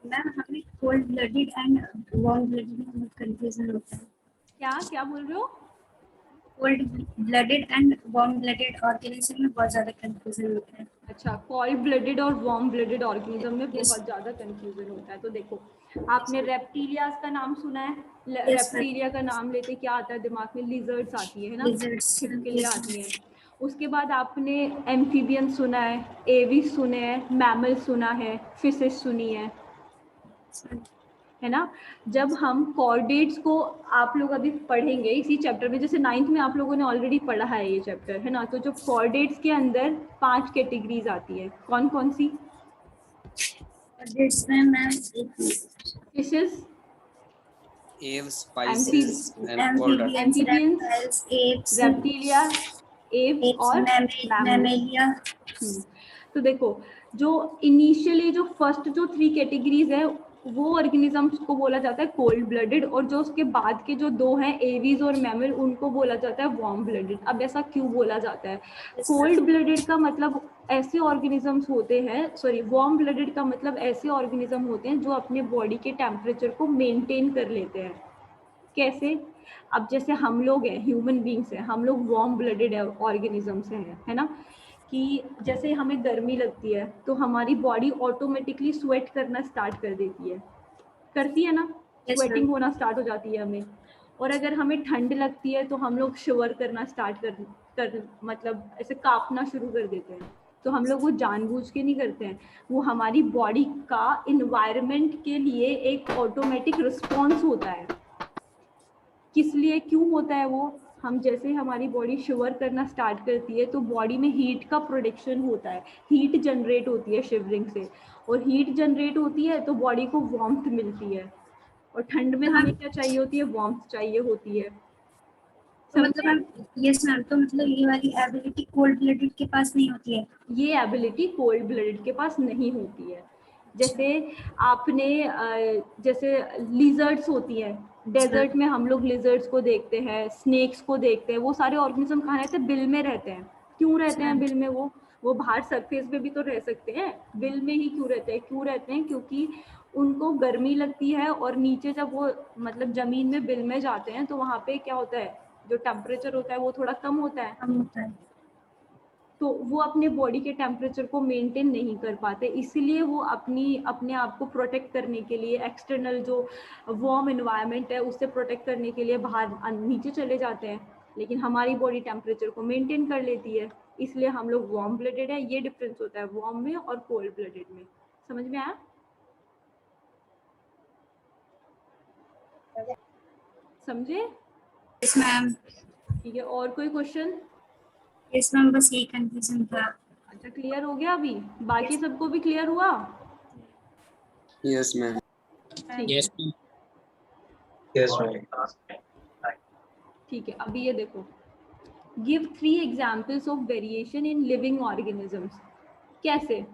Ma'am हमें cold blooded and warm blooded में बहुत कंफ्यूजन होता है। क्या बोल रहे हो? Cold blooded and warm blooded organism में बहुत ज्यादा कंफ्यूजन होता है। अच्छा, कोल्ड ब्लडेड और वार्म ब्लडेड ऑर्गेनिज्म में Yes. बहुत ज्यादा कंफ्यूजन होता है। तो देखो, आपने रेप्टीलियाज का नाम सुना है? Yes, रेप्टीलिया का नाम लेते क्या आता है दिमाग में? लिजर्ड्स आती है ना? Lizards. छिपकलियां Yes. आती हैं। उसके बाद आपने एम्फीबियन सुना है, एविस सुने हैं, मैमल सुना है, फिशेस सुनी है ना? जब हम कॉर्डेट्स को आप लोग अभी पढ़ेंगे इसी चैप्टर में, जैसे 9th में आप लोगों ने ऑलरेडी पढ़ा है ये चैप्टर, है ना? तो जो कॉर्डेट्स के अंदर 5 कैटेगरीज आती है, कौन कौन सी? This में ma'am fishes, Aves, spices, and amphibians, amphibians, reptiles, apes, Reptilia, Aves और मैमल्स। mammalia. तो देखो, जो इनिशियली जो फर्स्ट जो 3 कैटेगरीज है वो ऑर्गेनिजम्स को बोला जाता है कोल्ड ब्लडेड, और जो उसके बाद के जो 2 हैं एवीज और मैमल, उनको बोला जाता है वार्म ब्लडेड। अब ऐसा क्यों बोला जाता है? कोल्ड ब्लडेड का मतलब ऐसे ऑर्गेनिजम्स होते हैं, सॉरी, वार्म ब्लडेड का मतलब ऐसे ऑर्गेनिज्म होते हैं जो अपने बॉडी के टेम्परेचर को मेंटेन कर लेते हैं। कैसे? अब जैसे हम लोग हैं, ह्यूमन बींग्स हैं, हम लोग वार्म ब्लडेड ऑर्गेनिजम्स हैं, है ना? कि जैसे हमें गर्मी लगती है तो हमारी बॉडी ऑटोमेटिकली स्वेट करना स्टार्ट कर देती है, करती है ना? Yes, sweating ma'am. होना स्टार्ट हो जाती है हमें। और अगर हमें ठंड लगती है तो हम लोग शिवर करना स्टार्ट कर मतलब ऐसे कांपना शुरू कर देते हैं। तो हम लोग वो जानबूझ के नहीं करते हैं, वो हमारी बॉडी का इन्वायरमेंट के लिए एक ऑटोमेटिक रिस्पॉन्स होता है। किस लिए, क्यों होता है वो? हम जैसे हमारी बॉडी शिवर करना स्टार्ट करती है तो बॉडी में हीट का प्रोडक्शन होता है, हीट जनरेट होती है शिवरिंग से, और हीट जनरेट होती है तो बॉडी को वार्मथ मिलती है। और ठंड में हमें क्या चाहिए होती है? वार्मथ चाहिए होती है। तो मतलब मैम, यस मैम, तो मतलब ये वाली एबिलिटी कोल्ड ब्लडेड के पास नहीं होती है। ये एबिलिटी कोल्ड ब्लडेड के पास नहीं होती है। जैसे आपने जैसे लिजर्ड्स होती हैं, डेजर्ट में हम लोग लिजर्ड्स को देखते हैं, स्नेक्स को देखते हैं, वो सारे ऑर्गेनिज्म कहाँ रहते हैं? बिल में रहते हैं। क्यों रहते हैं बिल में? वो बाहर सरफेस पे भी तो रह सकते हैं, बिल में ही क्यों रहते हैं? क्यों रहते हैं? क्योंकि उनको गर्मी लगती है और नीचे जब वो मतलब जमीन में बिल में जाते हैं तो वहाँ पे क्या होता है, जो टेम्परेचर होता है वो थोड़ा कम होता है, कम होता है। तो वो अपने बॉडी के टेम्परेचर को मेंटेन नहीं कर पाते, इसलिए वो अपने आप को प्रोटेक्ट करने के लिए एक्सटर्नल जो वार्म एनवायरनमेंट है उससे प्रोटेक्ट करने के लिए बाहर नीचे चले जाते हैं। लेकिन हमारी बॉडी टेम्परेचर को मेंटेन कर लेती है, इसलिए हम लोग वार्म ब्लडेड है। ये डिफरेंस होता है वार्म में और कोल्ड ब्लडेड में। समझ में आया? समझे? Yes ma'am. ठीक है, और कोई क्वेश्चन? यस मैम, बस यही कंफ्यूजन था। अच्छा, क्लियर हो गया अभी? बाकी सबको भी क्लियर हुआ? Yes, ma'am. ठीक Yes, है, ma'am. Yes, ma'am. ठीक है। अभी ये देखो, give 3 examples of variation in living organisms. कैसे?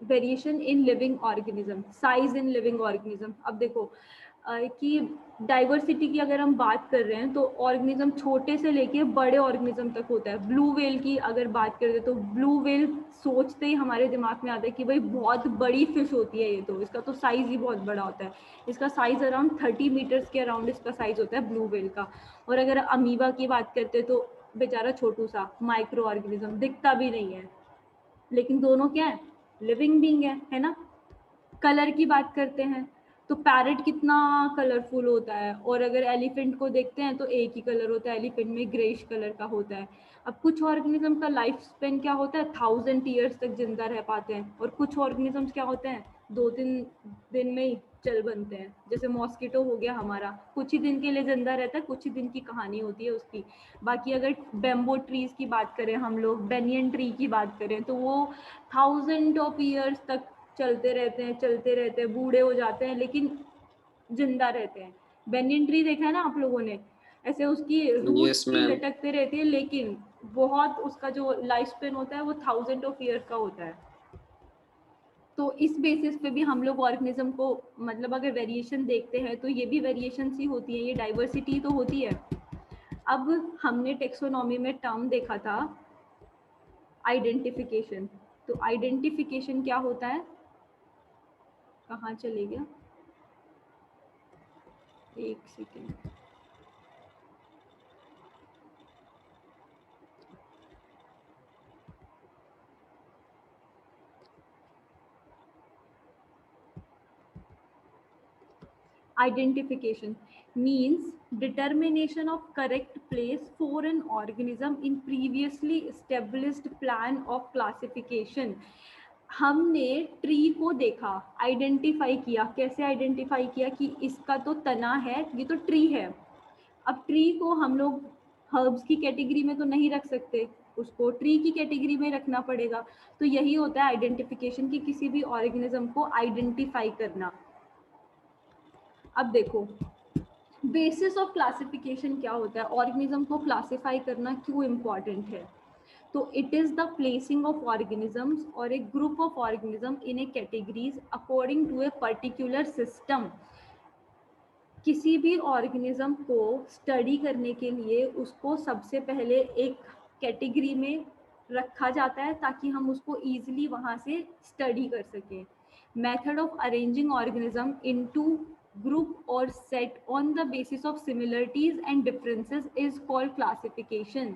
Variation in living organism, size in living organism. अब देखो कि डाइवर्सिटी की अगर हम बात कर रहे हैं तो ऑर्गेनिज्म छोटे से लेके बड़े ऑर्गेनिज्म तक होता है। ब्लू व्हेल की अगर बात करें तो ब्लू व्हेल सोचते ही हमारे दिमाग में आता है कि भाई बहुत बड़ी फिश होती है ये, तो इसका तो साइज ही बहुत बड़ा होता है। इसका साइज अराउंड 30 मीटर्स के अराउंड इसका साइज होता है ब्लू व्हेल का। और अगर अमीबा की बात करते हैं तो बेचारा छोटू सा माइक्रो ऑर्गेनिज्म, दिखता भी नहीं है, लेकिन दोनों क्या है, लिविंग बीइंग है ना। कलर की बात करते हैं तो पैरेट कितना कलरफुल होता है, और अगर एलिफेंट को देखते हैं तो एक ही कलर होता है, एलिफेंट में ग्रेइश कलर का होता है। अब कुछ ऑर्गेनिज्म का लाइफ स्पेन क्या होता है, 1000 ईयर्स तक जिंदा रह पाते हैं, और कुछ ऑर्गेनिजम्स क्या होते हैं 2-3 दिन में ही चल बनते हैं। जैसे मॉस्किटो हो गया हमारा, कुछ ही दिन के लिए जिंदा रहता है, कुछ ही दिन की कहानी होती है उसकी। बाकी अगर बेम्बो ट्रीज की बात करें, हम लोग बेनियन ट्री की बात करें, तो वो 1000 तक चलते रहते हैं, बूढ़े हो जाते हैं लेकिन जिंदा रहते हैं। बेनियन ट्री देखा है ना आप लोगों ने, ऐसे उसकी रूट्स Yes, भी ma'am. लटकते रहती है, लेकिन बहुत उसका जो लाइफ स्पेन होता है वो 1000 का होता है। तो इस बेसिस पे भी हम लोग ऑर्गेनिज्म को, मतलब अगर वेरिएशन देखते हैं तो ये भी वेरिएशन ही होती है, ये डाइवर्सिटी तो होती है। अब हमने टेक्सोनॉमी में टर्म देखा था आइडेंटिफिकेशन। तो आइडेंटिफिकेशन क्या होता है, कहाँ चले गया, एक second. Identification means determination of correct place for an organism in previously established plan of classification। हमने ट्री को देखा, आइडेंटिफाई किया। कैसे आइडेंटिफाई किया कि इसका तो तना है, ये तो ट्री है। अब ट्री को हम लोग हर्ब्स की कैटेगरी में तो नहीं रख सकते, उसको ट्री की कैटेगरी में रखना पड़ेगा। तो यही होता है आइडेंटिफिकेशन, की किसी भी ऑर्गेनिज्म को आइडेंटिफाई करना। अब देखो, बेसिस ऑफ क्लासिफिकेशन क्या होता है, ऑर्गेनिज्म को क्लासिफाई करना क्यों इम्पॉर्टेंट है। तो it is the placing of organisms और a group of organism in a categories according to a particular system. किसी भी ऑर्गेनिज्म को स्टडी करने के लिए उसको सबसे पहले एक कैटेगरी में रखा जाता है ताकि हम उसको ईजिली वहाँ से स्टडी कर सकें। Method of arranging organism into group or set on the basis of similarities and differences is called classification।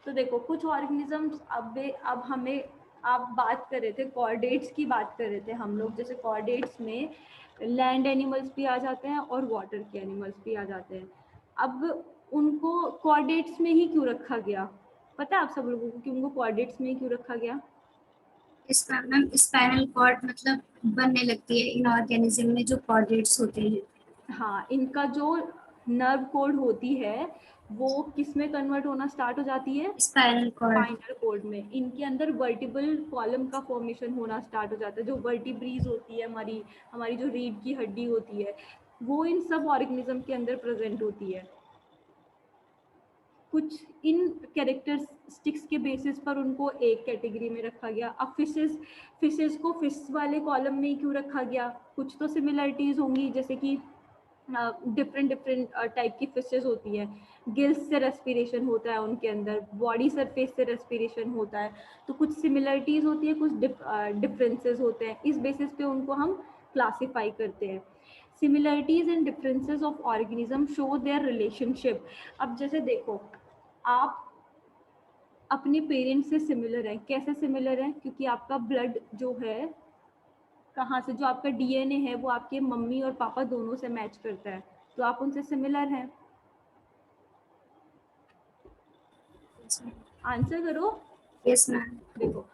तो देखो कुछ ऑर्गेनिजम्स, अब हमें, आप बात कर रहे थे कॉर्डेट्स की बात कर रहे थे हम लोग, जैसे कॉर्डेट्स में लैंड एनिमल्स भी आ जाते हैं और वाटर के एनिमल्स भी आ जाते हैं। अब उनको कॉर्डेट्स में ही क्यों रखा गया, पता है आप सब लोगों को कि उनको कॉर्डेट्स में ही क्यों रखा गया? इसका मैम स्पाइनल कॉर्ड मतलब बनने लगती है इन ऑर्गेनिज्म में जो कॉर्डेट्स होते हैं। हाँ, इनका जो नर्व कोड होती है वो किस में कन्वर्ट होना स्टार्ट हो जाती है, स्पाइनल कॉर्ड। स्पाइनल कोड में। इनके अंदर वर्टिबल कॉलम का फॉर्मेशन होना स्टार्ट हो जाता है। जो वर्टिब्रीज होती है, हमारी हमारी जो रीढ़ की हड्डी होती है, वो इन सब ऑर्गेनिज्म के अंदर प्रेजेंट होती है। कुछ इन कैरेक्टरिस्टिक्स के बेसिस पर उनको एक कैटेगरी में रखा गया। अब फिशेस को फिश वाले कॉलम में ही क्यों रखा गया, कुछ तो सिमिलरिटीज होंगी, जैसे कि डिफरेंट टाइप की फिशेस होती है, गिल्स से रेस्पिरेशन होता है उनके अंदर, बॉडी सरफेस से रेस्पिरेशन होता है, तो कुछ सिमिलरिटीज होती है, कुछ डिफरेंसेस होते हैं। इस बेसिस पे उनको हम क्लासीफाई करते हैं। Similarities and differences of organism show their relationship. अब जैसे देखो, आप अपने पेरेंट्स से सिमिलर हैं। कैसे सिमिलर हैं, क्योंकि आपका ब्लड जो है, कहाँ से, जो आपका डीएनए है वो आपके मम्मी और पापा दोनों से मैच करता है, तो आप उनसे सिमिलर हैं। आंसर करो। Yes ma'am. देखो,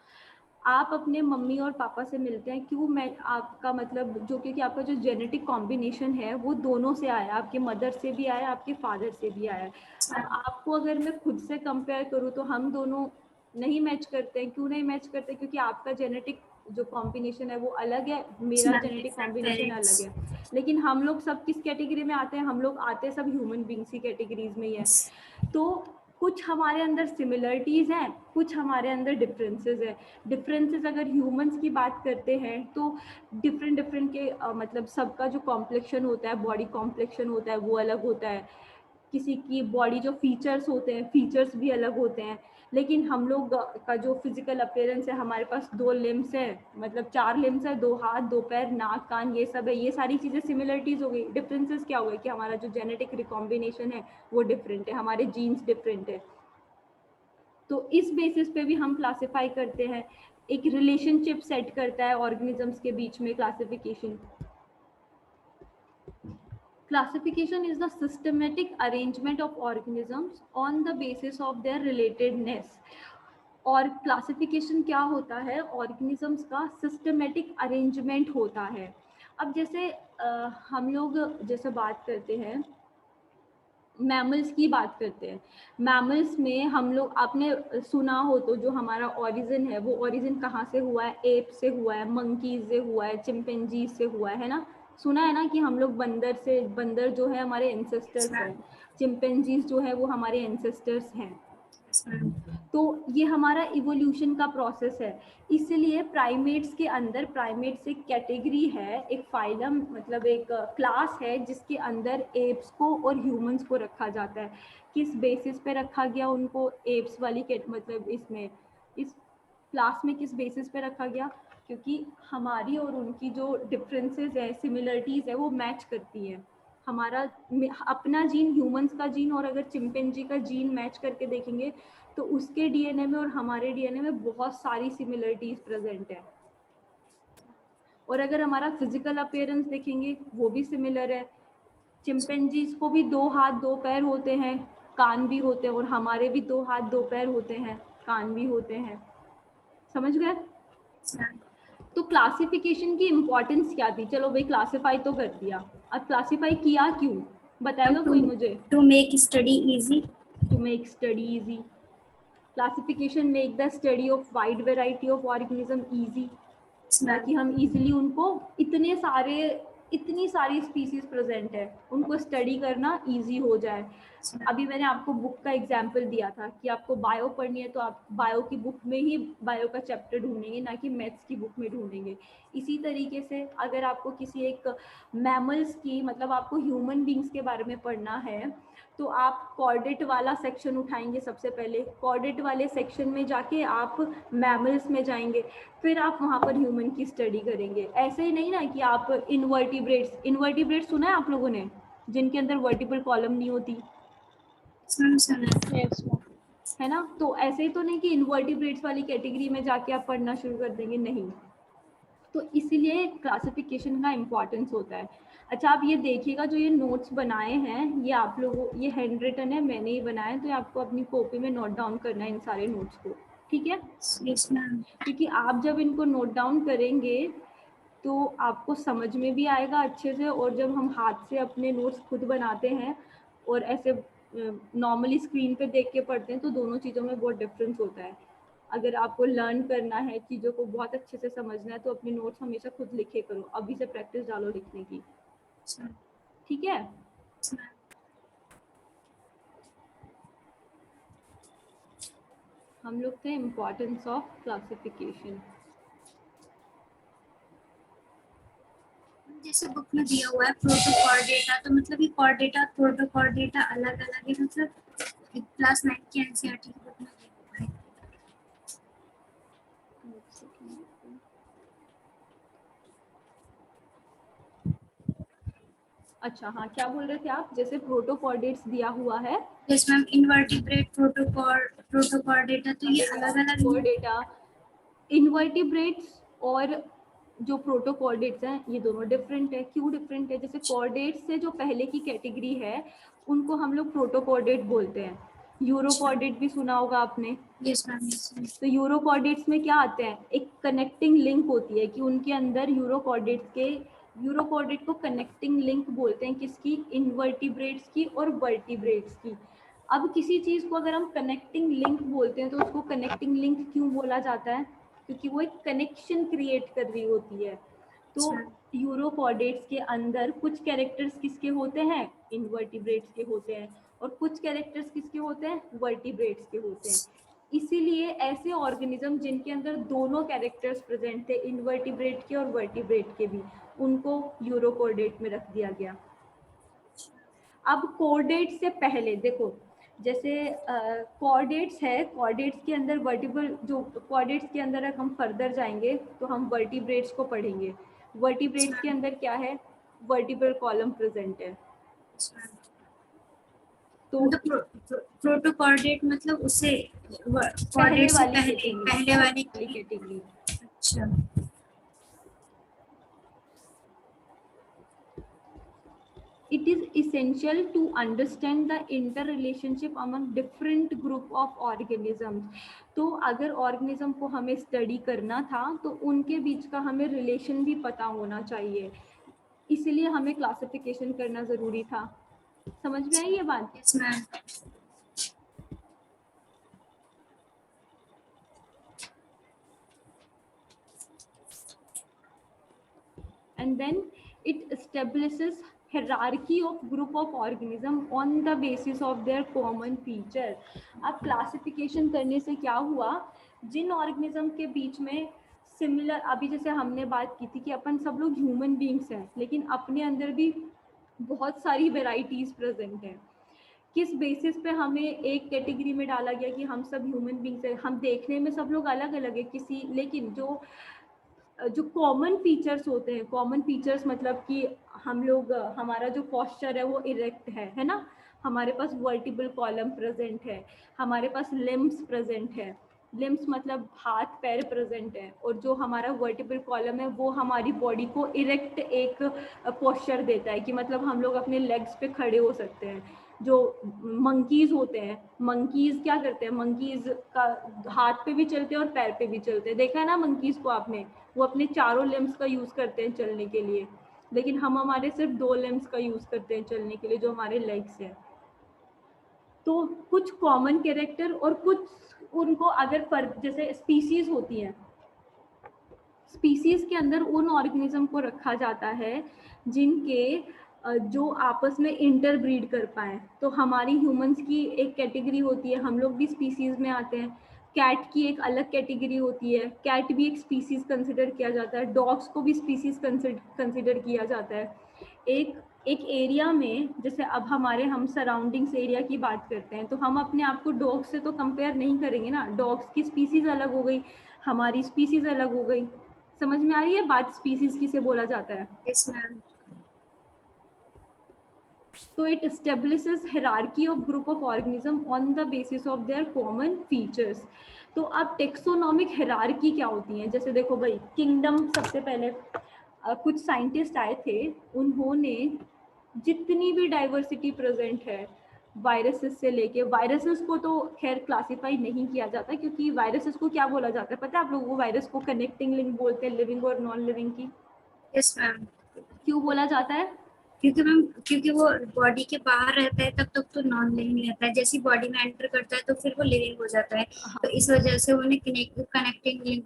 आप अपने मम्मी और पापा से मिलते हैं क्यों, मैं आपका मतलब जो, क्योंकि आपका जो जेनेटिक कॉम्बिनेशन है वो दोनों से आया, आपके मदर से भी आया, आपके फादर से भी आया। अब आपको अगर मैं खुद से कंपेयर करूँ तो हम दोनों नहीं मैच करते हैं। क्यों नहीं मैच करते? क्योंकि आपका जेनेटिक जो कॉम्बिनेशन है वो अलग है, मेरा जेनेटिक कॉम्बिनेशन अलग है। लेकिन हम लोग सब किस कैटेगरी में आते हैं? हम लोग आते हैं सब ह्यूमन बींग्स की कैटेगरीज में ही है। तो कुछ हमारे अंदर सिमिलरिटीज़ हैं, कुछ हमारे अंदर डिफरेंसेस है। डिफरेंसेस अगर ह्यूमंस की बात करते हैं तो डिफरेंट के मतलब सबका जो कॉम्प्लेक्शन होता है, बॉडी कॉम्प्लेक्शन होता है वो अलग होता है। किसी की बॉडी जो फीचर्स होते हैं, फीचर्स भी अलग होते हैं। लेकिन हम लोग का जो फिजिकल अपीयरेंस है, हमारे पास 2 लिम्स है, मतलब 4 लिम्स है, 2 हाथ, 2 पैर, नाक, कान, ये सब है। ये सारी चीज़ें सिमिलरिटीज़ हो गई। डिफरेंसेस क्या हो गए कि हमारा जो जेनेटिक रिकॉम्बिनेशन है वो डिफरेंट है, हमारे जीन्स डिफरेंट है। तो इस बेसिस पे भी हम क्लासिफाई करते हैं। एक रिलेशनशिप सेट करता है ऑर्गेनिजम्स के बीच में classification. Classification is the systematic arrangement of organisms on the basis of their relatedness. और क्लासिफिकेशन क्या होता है? ऑर्गेनिजम्स का सिस्टमेटिक अरेंजमेंट होता है। अब जैसे हम लोग जैसे बात करते हैं मैमल्स की बात करते हैं। मैमल्स में हम लोग, आपने सुना हो तो जो हमारा ओरिजिन है वो ओरिजिन कहाँ से हुआ है? एप से हुआ है, मंकीज से हुआ है, चिंपैंजी से हुआ है ना? सुना है ना कि हम लोग बंदर से, बंदर जो है हमारे एंसेस्टर्स हैं, चिंपैंजीज जो है वो हमारे एंसेस्टर्स हैं। तो ये हमारा इवोल्यूशन का प्रोसेस है। इसलिए प्राइमेट्स के अंदर, प्राइमेट्स एक कैटेगरी है, एक फाइलम मतलब एक क्लास है जिसके अंदर एप्स को और ह्यूमंस को रखा जाता है। किस बेसिस पे रखा गया उनको? एप्स वाली मतलब इसमें, इस क्लास में किस बेसिस पे रखा गया? क्योंकि हमारी और उनकी जो डिफरेंसेस है, सिमिलरिटीज़ है, वो मैच करती है। हमारा अपना जीन, ह्यूमंस का जीन और अगर चिंपैंजी का जीन मैच करके देखेंगे तो उसके डीएनए में और हमारे डीएनए में बहुत सारी सिमिलरिटीज प्रेजेंट है। और अगर हमारा फिजिकल अपीयरेंस देखेंगे वो भी सिमिलर है। चिंपैंजीज को भी 2 हाथ 2 पैर होते हैं, कान भी होते हैं, और हमारे भी 2 हाथ 2 पैर होते हैं, कान भी होते हैं। समझ गए? तो क्लासिफिकेशन की इम्पोर्टेंस क्या थी? चलो भाई क्लासिफाई तो कर दिया, अब क्लासिफाई किया क्यों? बताएगा कोई मुझे? To make study easy. To make study easy. Classification make the study of wide variety of organism easy, ताकि हम इजीली उनको, इतनी सारी स्पीसीज प्रेजेंट है, उनको स्टडी करना इजी हो जाए। अभी मैंने आपको बुक का एग्जाम्पल दिया था कि आपको बायो पढ़नी है तो आप बायो की बुक में ही बायो का चैप्टर ढूंढेंगे, ना कि मैथ्स की बुक में ढूंढेंगे। इसी तरीके से अगर आपको किसी एक मैमल्स की, मतलब आपको ह्यूमन बींग्स के बारे में पढ़ना है तो आप कॉर्डेट वाला सेक्शन उठाएंगे सबसे पहले। कॉर्डेट वाले सेक्शन में जाके आप मैमल्स में जाएंगे, फिर आप वहाँ पर ह्यूमन की स्टडी करेंगे। ऐसे ही नहीं ना कि आप इनवर्टिब्रेट्स सुना है आप लोगों ने, जिनके अंदर वर्टिबल कॉलम नहीं होती, है ना? तो ऐसे ही तो नहीं कि इनवर्टिब्रेट्स वाली कैटेगरी में जाके आप पढ़ना शुरू कर देंगे, नहीं। तो इसीलिए क्लासिफिकेशन का इम्पोर्टेंस होता है। अच्छा, आप ये देखिएगा जो ये नोट्स बनाए हैं ये आप लोगों, ये हैंड रिटन है, मैंने ही बनाया है, तो आपको अपनी कॉपी में नोट डाउन करना है इन सारे नोट्स को, ठीक है? क्योंकि आप जब इनको नोट डाउन करेंगे तो आपको समझ में भी आएगा अच्छे से, और जब हम हाथ से अपने नोट्स खुद बनाते हैं और ऐसे नॉर्मली स्क्रीन पे देख के पढ़ते हैं तो दोनों चीज़ों में बहुत डिफरेंस होता है। अगर आपको लर्न करना है, चीज़ों को बहुत अच्छे से समझना है, तो अपने नोट्स हमेशा खुद लिखे करो, अभी से प्रैक्टिस डालो लिखने की, ठीक है? हम लोग थे इम्पोर्टेंस ऑफ क्लासिफिकेशन। जैसे बुक में दिया हुआ है प्रोटोकॉर्डेटा, तो मतलब ये कॉर्डेटा प्रोटोकॉर्डेटा अलग अलग है, मतलब क्लास 9 की एनसीईआरटी की बुक में दिया हुआ है। अच्छा हाँ, क्या बोल रहे थे आप? जैसे प्रोटोकॉर्डेट्स दिया हुआ है, यस मैम, इनवर्टिब्रेट प्रोटोकॉर्डेटा, तो ये अलग अलग कॉर्डेटा, इनवर्टिब्रेट्स और जो प्रोटोकॉर्डेट्स हैं ये दोनों डिफरेंट है। क्यों डिफरेंट है? जैसे कॉर्डेट्स से जो पहले की कैटेगरी है उनको हम लोग प्रोटोकॉर्डेट बोलते हैं, यूरोकॉर्डेट भी सुना होगा आपने। Yes ma'am, yes ma'am. तो यूरोकॉर्डेट्स में क्या आते हैं, एक कनेक्टिंग लिंक होती है कि उनके अंदर यूरोकॉर्डेट को कनेक्टिंग लिंक बोलते हैं, किसकी, इनवर्टिब्रेट्स की और वर्टिब्रेट्स की। अब किसी चीज को अगर हम कनेक्टिंग लिंक बोलते हैं तो उसको कनेक्टिंग लिंक क्यों बोला जाता है, क्योंकि वो एक कनेक्शन क्रिएट कर रही होती है। तो यूरोकॉर्डेट्स के अंदर कुछ कैरेक्टर्स किसके होते हैं, इनवर्टिब्रेट्स के होते हैं, और कुछ कैरेक्टर्स किसके होते हैं, वर्टिब्रेट्स के होते हैं। इसीलिए ऐसे ऑर्गेनिज्म जिनके अंदर दोनों कैरेक्टर्स प्रेजेंट थे, इनवर्टिब्रेट के और वर्टिब्रेट के भी, उनको यूरोकॉर्डेट में रख दिया गया। अब कॉर्डेट से पहले देखो, जैसे कॉर्डेट्स है, कॉर्डेट्स के अंदर वर्टिब्रल, जो कॉर्डेट्स के अंदर अगर हम फर्दर जाएंगे तो हम वर्टिब्रेट्स को पढ़ेंगे। वर्टिब्रेट्स के अंदर क्या है, वर्टिब्रल कॉलम प्रेजेंट है। तो मतलब प्रोटोकॉर्डेट मतलब उससे पहले कॉर्डेट से वाली पहले वाली कैटेगरी। अच्छा। It is essential to understand the interrelationship among different group of organisms। तो अगर ऑर्गेनिज्म को हमें स्टडी करना था तो उनके बीच का हमें रिलेशन भी पता होना चाहिए, इसलिए हमें क्लासिफिकेशन करना जरूरी था। समझ में आई ये बात? Yes ma'am. And then it establishes hierarchy of group of organism on the basis of their common feature। अब क्लासिफिकेशन करने से क्या हुआ, जिन ऑर्गेनिज्म के बीच में सिमिलर, अभी जैसे हमने बात की थी कि अपन सब लोग ह्यूमन बींग्स हैं, लेकिन अपने अंदर भी बहुत सारी वेराइटीज प्रेजेंट हैं। किस बेसिस पे हमें एक कैटेगरी में डाला गया कि हम सब ह्यूमन बींग्स हैं, हम देखने में सब लोग अलग अलग है किसी, लेकिन जो कॉमन फीचर्स होते हैं, कॉमन फीचर्स मतलब कि हम लोग, हमारा जो पोस्चर है वो इरेक्ट है ना, हमारे पास वर्टिबल कॉलम प्रेजेंट है, हमारे पास लिम्स प्रेजेंट है, लिम्स मतलब हाथ पैर प्रेजेंट है, और जो हमारा वर्टिबल कॉलम है वो हमारी बॉडी को इरेक्ट एक पोस्चर देता है कि मतलब हम लोग अपने लेग्स पे खड़े हो सकते हैं। जो मंकीज होते हैं, मंकीज क्या करते हैं, मंकीज का हाथ पे भी चलते हैं और पैर पे भी चलते हैं, देखा है ना मंकीज को आपने, वो अपने चारों लिम्स का यूज करते हैं चलने के लिए, लेकिन हम हमारे सिर्फ 2 लिम्स का यूज करते हैं चलने के लिए, जो हमारे लेग्स है। तो कुछ कॉमन कैरेक्टर और कुछ उनको अगर जैसे स्पीसीज होती हैं, स्पीसीज के अंदर उन ऑर्गेनिज्म को रखा जाता है जिनके जो आपस में इंटरब्रीड कर पाए। तो हमारी ह्यूमंस की एक कैटेगरी होती है, हम लोग भी स्पीसीज में आते हैं। कैट की एक अलग कैटेगरी होती है, कैट भी एक स्पीसीज कंसिडर किया जाता है, डॉग्स को भी स्पीसीज कंसिडर किया जाता है। एक एरिया में, जैसे अब हम सराउंडिंग्स एरिया की बात करते हैं, तो हम अपने आप को डॉग से तो कंपेयर नहीं करेंगे ना, डॉग्स की स्पीसीज अलग हो गई, हमारी स्पीसीज अलग हो गई। समझ में आ रही है बात, स्पीसीज किसे बोला जाता है? Yes ma'am. So it establishes hierarchy of group of organism on the basis of their common features। तो अब टेक्सोनॉमिक हायरार्की क्या होती है, जैसे देखो भाई, किंगडम सबसे पहले कुछ साइंटिस्ट आए थे, उन्होंने जितनी भी डाइवर्सिटी प्रेजेंट है वायरसेस से लेके, वायरसेस को तो खैर क्लासिफाई नहीं किया जाता, क्योंकि वायरसेस को क्या बोला जाता है पता है आप लोगों को, वायरस को कनेक्टिंग लिंक बोलते हैं लिविंग और नॉन लिविंग की। Yes ma'am. क्यों बोला जाता है? क्योंकि वो बॉडी के बाहर रहता है तब तक तो नॉन लिविंग रहता है, जैसे बॉडी में एंटर करता है तो फिर वो लिविंग हो जाता है। हाँ, तो इस वजह से उन्हें कनेक्टिंग लिंक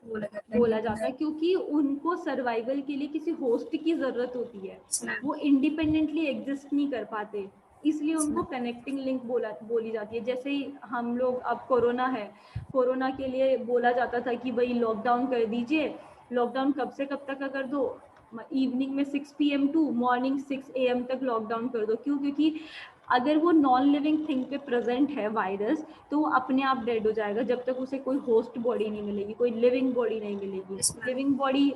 बोला जाता है। क्योंकि उनको सर्वाइवल के लिए किसी होस्ट की जरूरत होती है, मैम। वो इंडिपेंडेंटली एग्जिस्ट नहीं कर पाते, इसलिए उनको कनेक्टिंग लिंक बोली जाती है। जैसे ही हम लोग, अब कोरोना है, कोरोना के लिए बोला जाता था कि भाई लॉकडाउन कर दीजिए, लॉकडाउन कब से कब तक का कर दो, इवनिंग में 6 PM टू मॉर्निंग 6 AM तक लॉकडाउन कर दो। क्यों? क्योंकि अगर वो नॉन लिविंग थिंग पे प्रेजेंट है वायरस, तो वो अपने आप डेड हो जाएगा जब तक उसे कोई होस्ट बॉडी नहीं मिलेगी, कोई लिविंग बॉडी नहीं मिलेगी। लिविंग बॉडी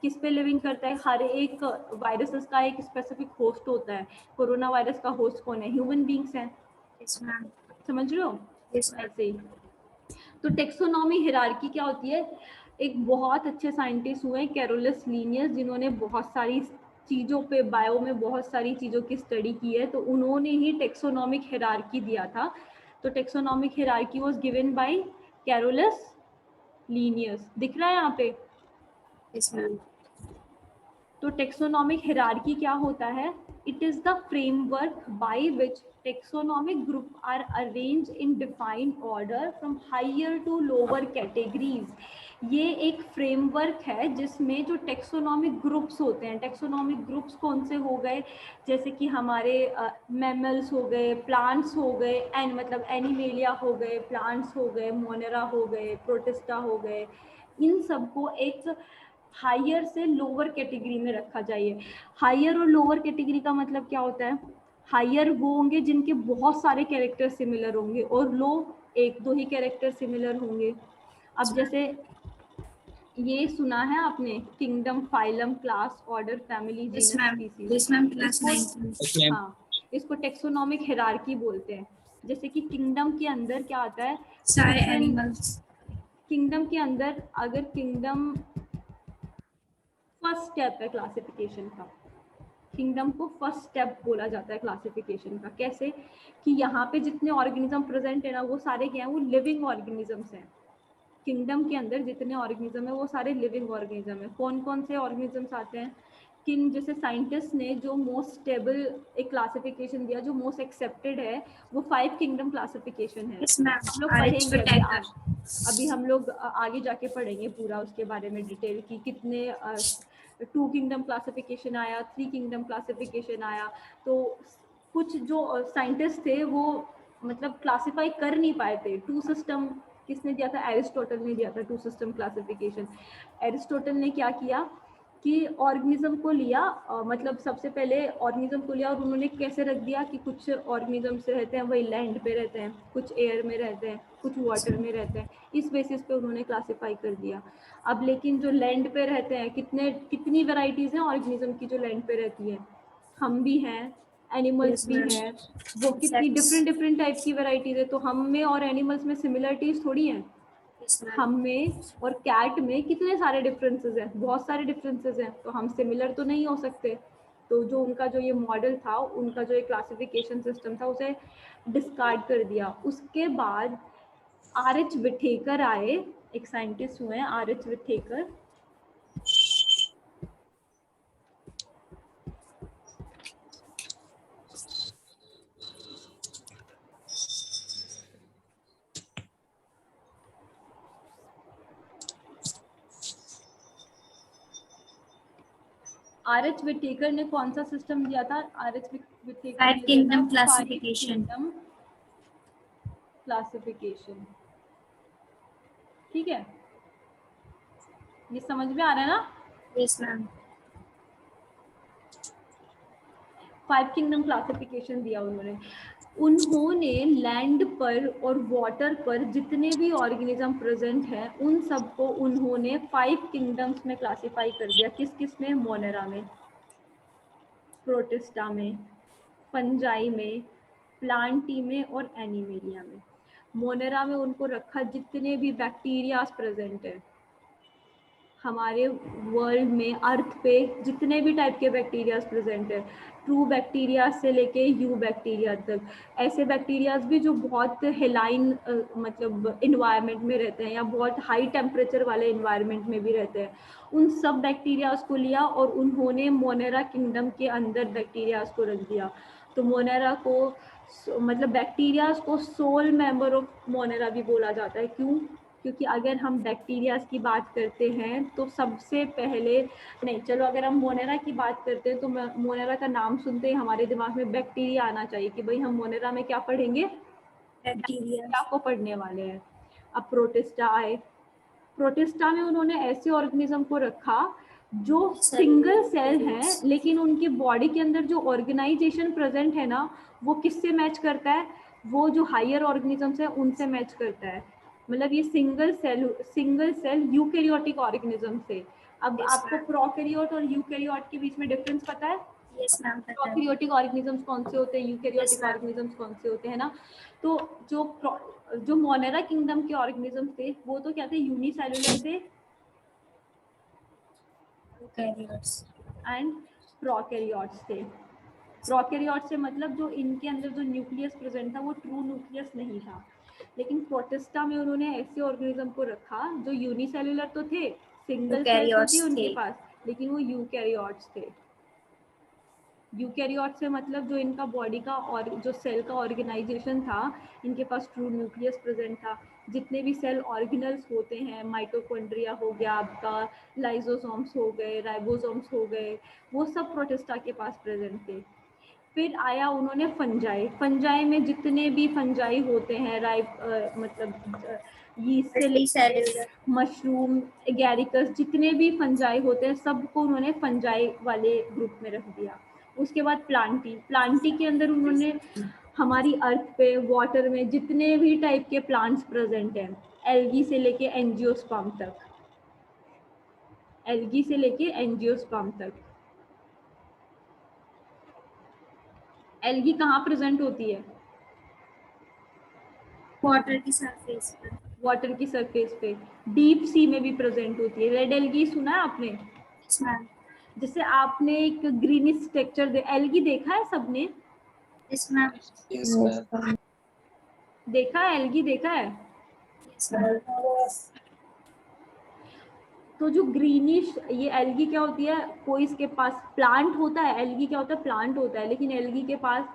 किस पे लिविंग करता है? हर एक वायरसेस का एक स्पेसिफिक होस्ट होता है। कोरोना वायरस का होस्ट कौन है? ह्यूमन बींग्स हैं। समझ रहे हो? ऐसे ही तो टेक्सोनॉमी हायरार्की क्या होती है? एक बहुत अच्छे साइंटिस्ट हुए कैरोलस लीनियस, जिन्होंने बहुत सारी चीज़ों पे, बायो में बहुत सारी चीज़ों की स्टडी की है, तो उन्होंने ही टेक्सोनॉमिक हायरार्की दिया था तो taxonomic hierarchy was given by Carolus Linnaeus. दिख रहा है यहाँ पे? Yes, ma'am. तो टेक्सोनॉमिक हियरार्की क्या होता है? It is the framework by which taxonomic group are arranged in defined order from higher to lower categories. ये एक फ्रेमवर्क है जिसमें जो टेक्सोनॉमिक ग्रुप्स होते हैं, टेक्सोनॉमिक ग्रुप्स कौन से हो गए, जैसे कि हमारे मैमल्स हो गए, प्लांट्स हो गए, एंड मतलब एनिमेलिया हो गए, प्लांट्स हो गए, मोनेरा हो गए, प्रोटिस्टा हो गए, इन सबको एक हायर से लोअर कैटेगरी में रखा जाइए। हायर और लोअर कैटेगरी का मतलब क्या होता है? हायर वो होंगे जिनके बहुत सारे कैरेक्टर सिमिलर होंगे, और लो एक दो ही कैरेक्टर सिमिलर होंगे। अब जैसे ये सुना है आपने, kingdom, phylum, class, order, family, Yes, genus, ma'am. Species. Yes, ma'am. Class इसको 9th. Yes, ma'am. हाँ, इसको टेक्सोनॉमिक हियरार्की बोलते हैं। जैसे कि किंगडम के अंदर क्या आता है? सारे Different- animals. किंगडम के अंदर अगर किंगडम फर्स्ट स्टेप है क्लासिफिकेशन का, किंगडम को फर्स्ट स्टेप बोला जाता है क्लासिफिकेशन का। कैसे? कि यहाँ पे जितने ऑर्गेनिज्म प्रेजेंट है ना, वो सारे क्या है? वो लिविंग ऑर्गेनिजम्स हैं। किंगडम के अंदर जितने ऑर्गेनिज्म है वो सारे लिविंग ऑर्गेनिज्म है। कौन कौन से ऑर्गेनिजम्स आते हैं? किन, जैसे साइंटिस्ट ने जो मोस्ट स्टेबल एक क्लासिफिकेशन दिया, जो मोस्ट एक्सेप्टेड है, वो 5 किंगडम क्लासिफिकेशन है। Yes, ma'am. हम लोग RH पढ़ेंगे Whittaker. अभी हम लोग आगे जाके पढ़ेंगे पूरा उसके बारे में डिटेल की, कितने 2 किंगडम क्लासिफिकेशन आया, 3 किंगडम क्लासिफिकेशन आया। तो कुछ जो साइंटिस्ट थे वो मतलब क्लासिफाई कर नहीं पाए थे। 2 सिस्टम किसने दिया था? एरिस्टोटल ने दिया था 2 सिस्टम क्लासिफिकेशन। एरिस्टोटल ने क्या किया कि ऑर्गेनिज्म को लिया, मतलब सबसे पहले ऑर्गेनिज्म को लिया और उन्होंने कैसे रख दिया कि कुछ ऑर्गेनिजम्स रहते हैं वही लैंड पे रहते हैं, कुछ एयर में रहते हैं, कुछ वाटर में रहते हैं। इस बेसिस पे उन्होंने क्लासिफाई कर दिया। अब लेकिन जो लैंड पे रहते हैं, कितनी वेराइटीज हैं ऑर्गेनिज्म की जो लैंड पे रहती है? हम भी हैं, एनिमल्स Yes, भी ma'am. हैं, वो कितनी Insects. डिफरेंट टाइप की वेराइटीज है। तो हम में और एनिमल्स में सिमिलरिटीज थोड़ी हैं। Yes, ma'am. हम में और कैट में कितने सारे डिफरेंसेस हैं, बहुत सारे डिफरेंसेस हैं। तो हम सिमिलर तो नहीं हो सकते। तो जो उनका जो ये मॉडल था, उनका जो ये क्लासिफिकेशन सिस्टम था, उसे डिस्कार्ड कर दिया। उसके बाद RH विटेकर आए, एक साइंटिस्ट हुए हैं RH विटेकर। RH विटेकर ने कौन सा सिस्टम दिया था? RH विटेकर 5 ने दिया kingdom था 5 classification. Kingdom classification. ठीक है, ये समझ में आ रहा है ना? Yes, ma'am. 5 किंगडम क्लासिफिकेशन दिया उन्होंने। उन्होंने लैंड पर और वाटर पर जितने भी ऑर्गेनिज्म प्रेजेंट हैं उन सबको उन्होंने 5 किंगडम्स में क्लासिफाई कर दिया। किस किस में? मोनेरा में, प्रोटिस्टा में, फंजाई में, प्लांटी में और एनिमेलिया में। मोनेरा में उनको रखा जितने भी बैक्टीरियाज प्रेजेंट है हमारे वर्ल्ड में, अर्थ पे जितने भी टाइप के बैक्टीरियाज प्रेजेंट है, ट्रू बैक्टीरिया से लेके यू बैक्टीरिया तक, ऐसे बैक्टीरियाज भी जो बहुत हेलाइन मतलब इन्वायरमेंट में रहते हैं या बहुत हाई टेम्परेचर वाले इन्वायरमेंट में भी रहते हैं, उन सब बैक्टीरियाज को लिया और उन्होंने मोनेरा किंगडम के अंदर बैक्टीरियाज को रख दिया। तो मोनेरा को मतलब बैक्टीरियाज को सोल मेंबर ऑफ मोनेरा भी बोला जाता है। क्यों? क्योंकि अगर हम बैक्टीरियाज की बात करते हैं तो सबसे पहले, नहीं चलो, अगर हम मोनेरा की बात करते हैं तो मोनेरा का नाम सुनते ही हमारे दिमाग में बैक्टीरिया आना चाहिए कि भाई हम मोनेरा में क्या पढ़ेंगे? Bacteria. बैक्टीरिया को पढ़ने वाले हैं। अब प्रोटिस्टा आए। प्रोटिस्टा में उन्होंने ऐसे ऑर्गेनिज्म को रखा जो सिंगल सेल हैं, लेकिन उनकी बॉडी के अंदर जो ऑर्गेनाइजेशन प्रेजेंट है ना, वो किससे मैच करता है? वो जो हायर ऑर्गेनिजम्स है उनसे मैच करता है। मतलब ये सिंगल सेल यूकैरियोटिक ऑर्गेनिज्म से। अब Yes, आपको ma'am. प्रोकैरियोट और यूकैरियोट के बीच में डिफरेंस पता है? Yes, ma'am. पता है. प्रोकैरियोटिक ऑर्गेनिजम्स कौन से होते हैं, यूकैरियोटिक Yes, ma'am. ऑर्गेनिजम्स कौन से होते हैं ना? तो जो मोनेरा किंगडम के ऑर्गेनिजम्स थे वो तो क्या थे? यूनिसेलुलर थे Eukaryotes. एंड प्रोकैरियोट्स थे। प्रोकैरियोट से मतलब जो इनके अंदर जो न्यूक्लियस प्रेजेंट था वो ट्रू न्यूक्लियस नहीं था, लेकिन प्रोटिस्टा में उन्होंने ऐसे ऑर्गेनिज्म को रखा जो यूनिसेलुलर तो थे, सिंगल सेल तो थी यूकैरियोट्स उनके थे। पास, लेकिन वो यूकैरियोट्स थे। यूकैरियोट से मतलब जो इनका बॉडी का और जो सेल का ऑर्गेनाइजेशन था, इनके पास ट्रू न्यूक्लियस प्रेजेंट था। जितने भी सेल ऑर्गेनल्स होते हैं, माइटोकॉन्ड्रिया हो गया आपका, लाइजोसोम्स हो गए, राइबोसोम्स हो गए, वो सब प्रोटिस्टा के पास प्रेजेंट थे। फिर आया उन्होंने फंजाई। फंजाई में जितने भी फंजाई होते हैं, यीस्ट से मल्टीसेलुलर। मशरूम, एगैरिकस, जितने भी फंजाई होते हैं सबको उन्होंने फंजाई वाले ग्रुप में रख दिया। उसके बाद प्लांटी। प्लांटी के अंदर उन्होंने हमारी अर्थ पे, वाटर में जितने भी टाइप के प्लांट्स प्रेजेंट हैं, एल्गी से लेके एंजियोस्पर्म तक, एल्गी से लेके एंजियोस्पर्म तक। एल्गी कहाँ प्रेजेंट होती है? वाटर की सरफेस पर। वाटर की सरफेस पे। डीप सी में भी प्रेजेंट होती है। रेड एल्गी सुना है आपने? Yes ma'am. जैसे आपने एक ग्रीनिश टेक्सचर एल्गी देखा है सबने? Yes ma'am. Yes, ma'am. देखा है, एल्गी देखा है? Yes ma'am. तो जो ग्रीनिश ये एल्गी क्या होती है, कोई इसके पास प्लांट होता है, एल्गी क्या होता है, प्लांट होता है, लेकिन एल्गी के पास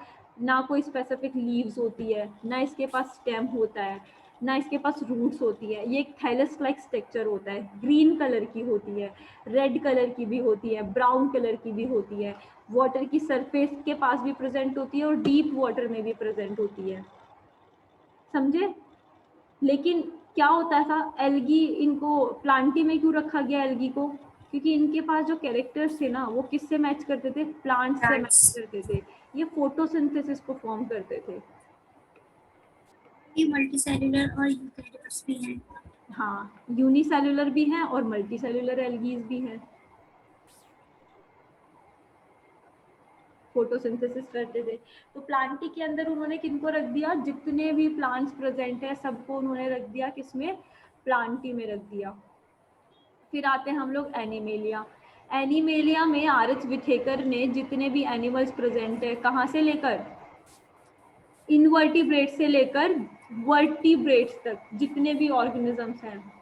ना कोई स्पेसिफिक लीव्स होती है, ना इसके पास स्टेम होता है, ना इसके पास रूट्स होती है। ये एक थैलस लाइक स्ट्रक्चर होता है, ग्रीन कलर की होती है, रेड कलर की भी होती है, ब्राउन कलर की भी होती है, वाटर की सरफेस के पास भी प्रेजेंट होती है और डीप वाटर में भी प्रेजेंट होती है। समझे? लेकिन क्या होता था, एल्गी इनको प्लांटी में क्यों रखा गया एल्गी को? क्योंकि इनके पास जो कैरेक्टर्स थे ना, वो किससे मैच करते थे? प्लांट्स से मैच Plants। करते थे। ये फोटोसिंथेसिस को फॉर्म करते थे। ये मल्टीसेलुलर और यूकैरियोट्स भी हैं। हाँ, यूनिसेलुलर भी हैं और मल्टीसेलुलर एल्गीज भी हैं। फोटोसिंथेसिस करते थे। तो प्लांटी के अंदर उन्होंने किनको रख दिया? जितने भी प्लांट्स प्रेजेंट है सबको उन्होंने रख दिया किसमें? प्लांटी में रख दिया। फिर आते हैं हम लोग एनिमेलिया। एनिमेलिया में आर एच विथेकर ने जितने भी एनिमल्स प्रेजेंट है, कहाँ से लेकर, इनवर्टिब्रेट से लेकर वर्टिब्रेट्स तक जितने भी ऑर्गेनिजम्स हैं,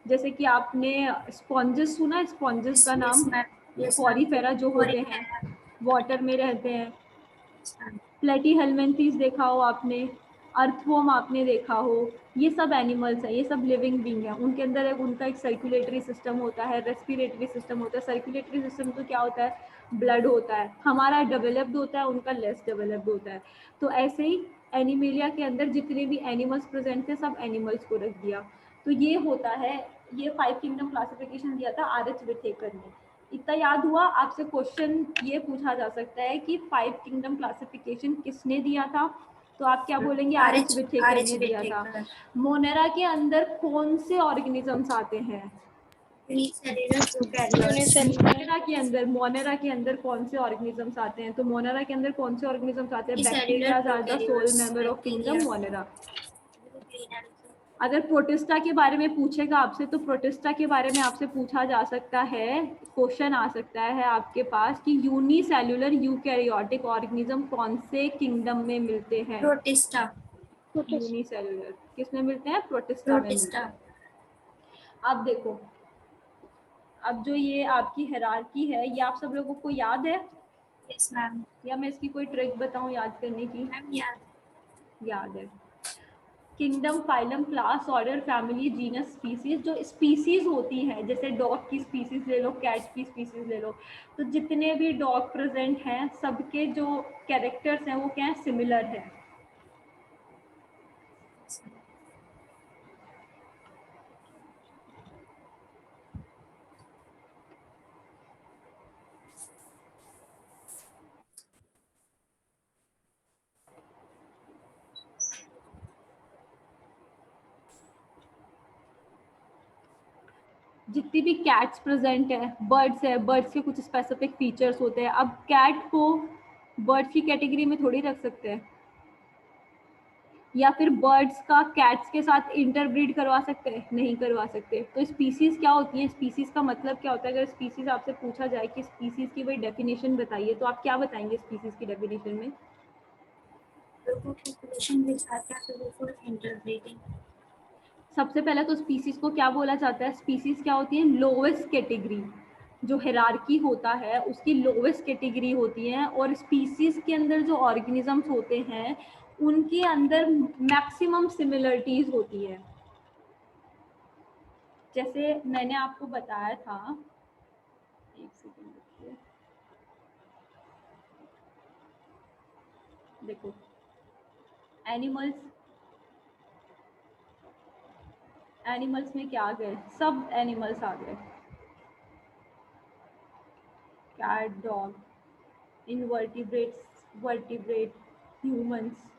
जैसे कि आपने स्पॉन्जेस सुना, स्पॉन्जेस का नाम, यस मैम। यस पॉरीफेरा जो होते हैं, वाटर में रहते हैं। प्लेटीहेल्मिन्थेस देखा हो आपने, अर्थवॉर्म आपने देखा हो, ये सब एनिमल्स हैं, ये सब लिविंग बींग हैं। उनके अंदर उनका एक सर्कुलेटरी सिस्टम होता है, रेस्पिरेटरी सिस्टम होता है। सर्कुलेटरी सिस्टम तो क्या होता है? ब्लड होता है। हमारा डेवलप्ड होता है, उनका लेस डेवलप्ड होता है। तो ऐसे ही एनिमेलिया के अंदर जितने भी एनिमल्स प्रेजेंट थे सब एनिमल्स को रख दिया। तो ये होता है, ये 5 किंगडम क्लासिफिकेशन दिया था आर एच विथेकर ने। इतना याद हुआ? आपसे क्वेश्चन ये पूछा जा सकता है कि 5 किंगडम क्लासिफिकेशन किसने दिया था? तो आप क्या बोलेंगे? आर एच विथेकर ने दिया था। मोनेरा के अंदर कौन से ऑर्गेनिजम्स आते हैं? मोनेरा के अंदर, मोनेरा के अंदर कौन से ऑर्गेनिजम्स आते हैं? तो मोनेरा के अंदर कौन से ऑर्गेनिजम्स आते हैं? Bacteria are the sole member of kingdom Monera. अगर प्रोटिस्टा के बारे में पूछेगा आपसे, तो प्रोटिस्टा के बारे में आपसे पूछा जा सकता है, क्वेश्चन आ सकता है आपके पास कि यूनिसेल्युलर यूकैरियोटिक ऑर्गेनिज्म कौन से किंगडम में मिलते हैं? प्रोटिस्टा। यूनिसेल्युलर किस में मिलते हैं? प्रोटिस्टा में मिलते हैं। अब देखो, अब जो ये आपकी हायरार्की है, ये आप सब लोगों को याद है? Yes ma'am. या मैं इसकी कोई ट्रिक बताऊं याद करने की? मैम याद है। Kingdom, phylum, class, order, family, genus, species. जो स्पीसीज होती है, जैसे डॉग की स्पीसीज ले लो, कैट की स्पीसीज ले लो, तो जितने भी डॉग प्रेजेंट हैं सबके जो कैरेक्टर्स हैं वो क्या है? सिमिलर है। जितनी भी कैट्स प्रेजेंट है, बर्ड्स है, बर्ड्स के कुछ स्पेसिफिक फीचर्स होते हैं। अब कैट को बर्ड्स की कैटेगरी में थोड़ी रख सकते हैं, या फिर बर्ड्स का कैट्स के साथ इंटरब्रीड करवा सकते हैं? नहीं करवा सकते। तो स्पीसीज क्या होती है, स्पीसीज का मतलब क्या होता है? अगर स्पीसीज आपसे पूछा जाए कि स्पीसीज की कोई डेफिनेशन बताइए, तो आप क्या बताएंगे स्पीसीज की डेफिनेशन में? Population which are capable for interbreeding. सबसे पहले तो स्पीसीज को क्या बोला जाता है? स्पीसीज क्या होती है? लोवेस्ट कैटेगरी, जो हिरार्की होता है उसकी लोवेस्ट कैटेगरी होती है। और स्पीसीज के अंदर जो ऑर्गेनिजम्स होते हैं उनके अंदर मैक्सिमम सिमिलरिटीज होती है। जैसे मैंने आपको बताया था, एक सेकंड रुकिए, देखो एनिमल्स में क्या आ गए? सब एनिमल्स आ गए, cat, dog, invertebrates, vertebrate, humans,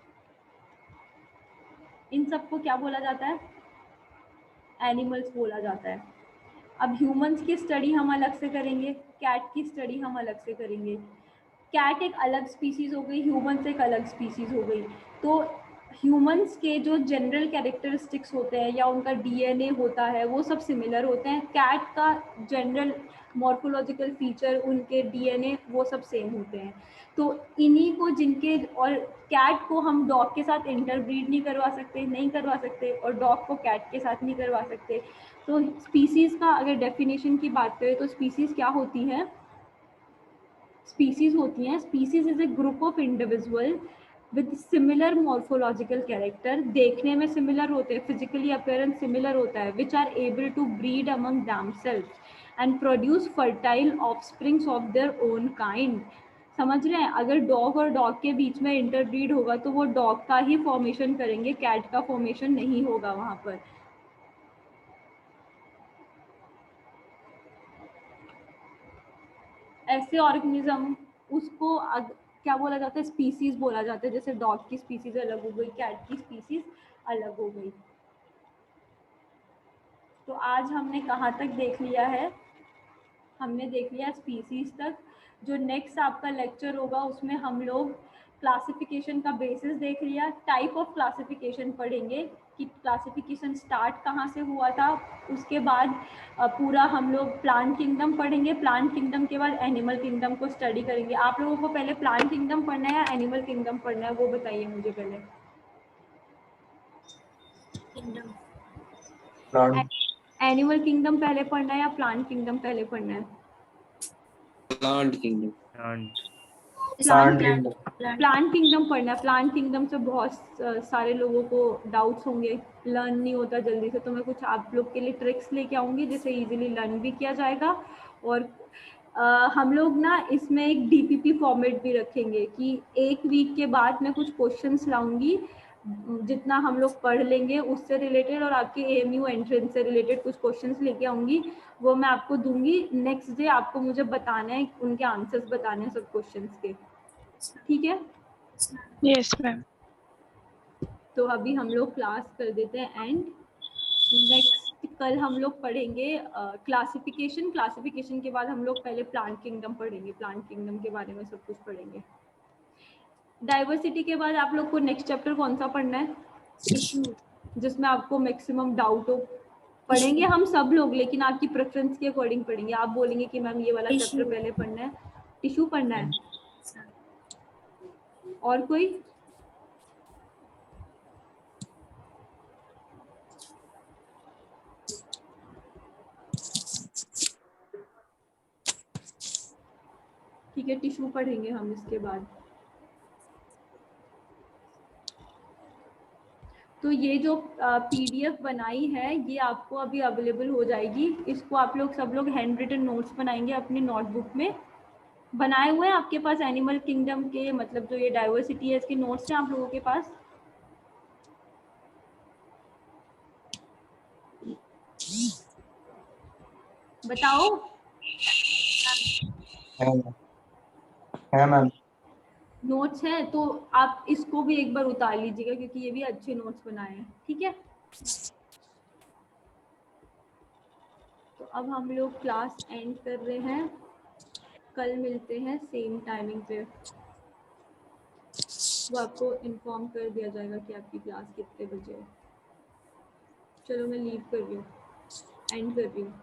इन सबको क्या बोला जाता है? एनिमल्स बोला जाता है। अब ह्यूमंस की स्टडी हम अलग से करेंगे, कैट की स्टडी हम अलग से करेंगे। कैट एक अलग स्पीसीज हो गई, ह्यूमंस एक अलग स्पीसीज हो गई। तो ह्यूमंस के जो जनरल कैरेक्टरिस्टिक्स होते हैं या उनका डीएनए होता है वो सब सिमिलर होते हैं। कैट का जनरल मॉर्फोलॉजिकल फीचर, उनके डीएनए वो सब सेम होते हैं। तो इन्हीं को जिनके, और कैट को हम डॉग के साथ इंटरब्रीड नहीं करवा सकते, नहीं करवा सकते, और डॉग को कैट के साथ नहीं करवा सकते। तो स्पीसीज का अगर डेफिनेशन की बात करें तो स्पीसीज क्या होती है? स्पीसीज होती हैं, species is a group of individual with similar morphological character, देखने में सिमिलर होते हैं, फिजिकली अपीयरेंस सिमिलर होता है, which are able to breed among themselves and produce fertile offsprings of their own kind. समझ रहे हैं? अगर डॉग और डॉग के बीच में इंटरब्रीड होगा तो वो डॉग का ही फॉर्मेशन करेंगे, कैट का फॉर्मेशन नहीं होगा वहां पर। ऐसे ऑर्गेनिज्म उसको क्या बोला जाता है? स्पीसीज बोला जाता है। जैसे डॉग की स्पीसीज अलग हो गई, कैट की स्पीसीज अलग हो गई। तो आज हमने कहाँ तक देख लिया है? हमने देख लिया स्पीसीज तक। जो नेक्स्ट आपका लेक्चर होगा उसमें हम लोग क्लासिफिकेशन का बेसिस देख लिया, टाइप ऑफ क्लासिफिकेशन पढ़ेंगे कि क्लासिफिकेशन स्टार्ट कहाँ से हुआ था। उसके बाद पूरा हम लोग प्लांट किंगडम पढ़ेंगे, प्लांट किंगडम के बाद एनिमल किंगडम को स्टडी करेंगे। आप लोगों को पहले प्लांट किंगडम पढ़ना है या एनिमल किंगडम पढ़ना है वो बताइए मुझे पहले। किंगडम। प्लांट एनिमल किंगडम पहले पढ़ना है या प्लांट किंगडम पहले पढ़ना है? Plant kingdom. Plant. Plant plant kingdom. Plant kingdom पढ़ना है। प्लांट किंगडम से बहुत सारे लोगों को डाउट्स होंगे, लर्न नहीं होता जल्दी से, तो मैं कुछ आप लोग के लिए ट्रिक्स लेके आऊँगी जिससे इजीली लर्न भी किया जाएगा। और हम लोग ना इसमें एक डीपीपी फॉर्मेट भी रखेंगे कि एक वीक के बाद मैं कुछ क्वेश्चंस लाऊंगी, जितना हम लोग पढ़ लेंगे उससे रिलेटेड, और आपके एएमयू एंट्रेंस से रिलेटेड कुछ क्वेश्चंस लेके आऊँगी, वो मैं आपको दूंगी। नेक्स्ट डे आपको मुझे बताना है, उनके आंसर्स बताने हैं सब क्वेश्चंस के, ठीक है? Yes ma'am. तो अभी हम लोग क्लास कर देते हैं एंड। नेक्स्ट कल हम लोग पढ़ेंगे क्लासिफिकेशन। क्लासिफिकेशन के बाद हम लोग पहले प्लांट किंगडम पढ़ेंगे, प्लांट किंगडम के बारे में सब कुछ पढ़ेंगे। डाइवर्सिटी के बाद आप लोग को नेक्स्ट चैप्टर कौन सा पढ़ना है? टिश्यू। जिसमें आपको मैक्सिमम डाउट हो। पढ़ेंगे हम सब लोग, लेकिन आपकी प्रेफरेंस के अकॉर्डिंग पढ़ेंगे। आप बोलेंगे कि मैम ये वाला टिश्यू। चैप्टर पहले पढ़ना है, टिश्यू पढ़ना है। और कोई? ठीक है, टिश्यू पढ़ेंगे हम इसके बाद। तो ये जो पीडीएफ बनाई है ये आपको अभी अवेलेबल हो जाएगी। इसको आप लोग सब लोग हैंड रिटन नोट्स बनाएंगे अपनी नोटबुक में। बनाए हुए हैं आपके पास एनिमल किंगडम के, मतलब जो ये डाइवर्सिटी है इसके नोट्स हैं आप लोगों के पास? बताओ। है मैम। नोट्स है तो आप इसको भी एक बार उतार लीजिएगा क्योंकि ये भी अच्छे नोट्स बनाए हैं, ठीक है? तो अब हम लोग क्लास एंड कर रहे हैं, कल मिलते हैं सेम टाइमिंग पे। वो आपको इन्फॉर्म कर दिया जाएगा कि आपकी क्लास कितने बजे है। चलो मैं लीव कर रही हूँ, एंड कर रही हूँ।